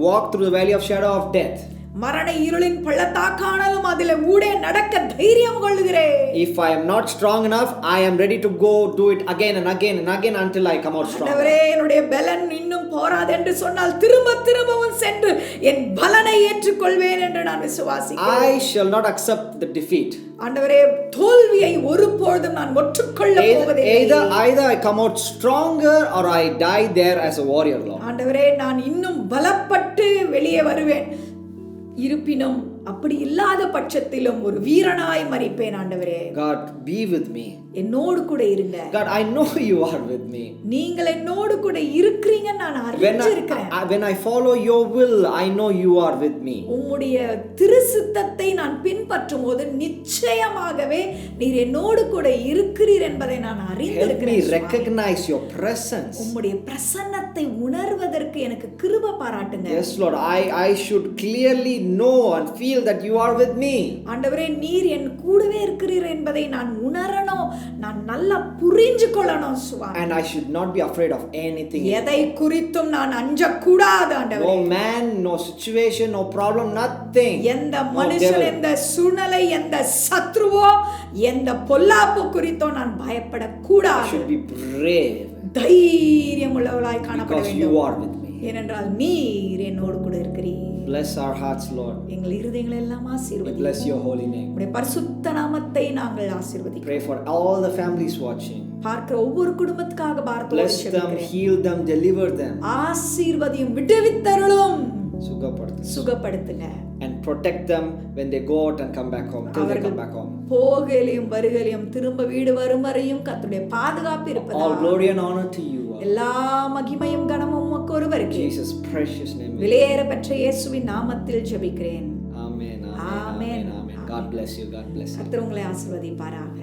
walk through the valley of shadow of death. மரண இருளின் பள்ளத்தாக்கானாலும் அதிலே ஊடே நடக்க தைரியம் கொள்ளுகிறேன். If I am not strong enough, I am ready to go do it again and again and again until I come out strong. ஆண்டவரே என்னுடைய பலன் இன்னும் போராது என்று சொன்னால் திரும்பவும் சென்று என் பலனை ஏற்றுக்கொள்வேன் என்று நான் விசுவாசிக்கிறேன். I shall not accept the defeat. ஆண்டவரே தோல்வியை ஒருபொழுதும் நான் ஒற்றுக்கொள்ள போவதில்லை. Either I come out stronger or I die there as a warrior, Lord. ஆண்டவரே நான் இன்னும் பலப்பட்டு வெளியே வருவேன். இருப்பினும் அப்படி இல்லாத பட்சத்திலும் ஒரு வீரனாய் மரிப்பேன் ஆண்டவரே. God, be with me. என்னோடு கூட இருங்க. God, I know you are with me. நீங்கள் என்னோடு கூட இருக்கிறீங்க நான் அறிஞ்சிருக்கிறேன். When I follow your will, I know you are with me. உம்முடைய திருசித்தத்தை நான் பின்பற்றும்போது நிச்சயமாகவே நீர் என்னோடு கூட இருக்கிறீர் என்பதை நான் அறிந்திருக்கிறேன். Help me recognize your presence. உம்முடைய பிரசன்னத்தை உணர்வதற்கு எனக்கு கிருபை பாராட்டுங்க. Yes Lord, I should clearly know and feel that you are with me. ஆண்டவரே நீர் என் கூடவே இருக்கிறீர் என்பதை நான் உணரணும், நான் நல்லா புரிஞ்சு கொள்ளணும் சுவாமி. And I should not be afraid of anything. எதை குறித்தும் நான் அஞ்சக்கூடாது ஆண்டவரே. No man, no situation, no problem, nothing. எந்த மனுஷன், எந்த சூழ்நிலை, எந்த சத்ருவோ, எந்த பொல்லாப்பு குறித்தோ நான் பயப்படக்கூடாது. I should be brave. தைரியம் உள்ளவளாய் காணப்பட Because வேண்டும். you are with me. ஏனென்றால் நீர் என்னோடு கூட இருக்கிறீர். Bless our hearts, Lord. எங்கள் இருதயங்களை எல்லாம் ஆசீர்வதியும். Bless your holy name. உம்முடைய பரிசுத்த நாமத்தை நாங்கள் ஆசீர்வதிக்கிறோம். Pray for all the families watching. பார்க்கிற ஒவ்வொரு குடும்பத்துக்காக பாரத்தோடு Bless them, ஜெபிக்கிறேன். heal them, deliver them. ஆசீர்வதியும், விடுவித்தருளும், சுகப்படுத்துங்க. And protect them when they go out and come back home, till they come back home. போகலையும் வருகலையும் திரும்ப வீடு வரும் வரையும் கர்த்தருடைய பாதுகாப்பு இருப்பதாக. All glory and honor to you. எல்லா மகிமையும் கனமும் உமக்கு ஒருவருக்கே. Jesus precious name. விலையேற பெற்ற இயேசுவின் நாமத்தில் ஜெபிக்கிறேன். Amen. Amen. God bless you. God bless you. கர்த்தர் உங்களை ஆசீர்வதிப்பாராக.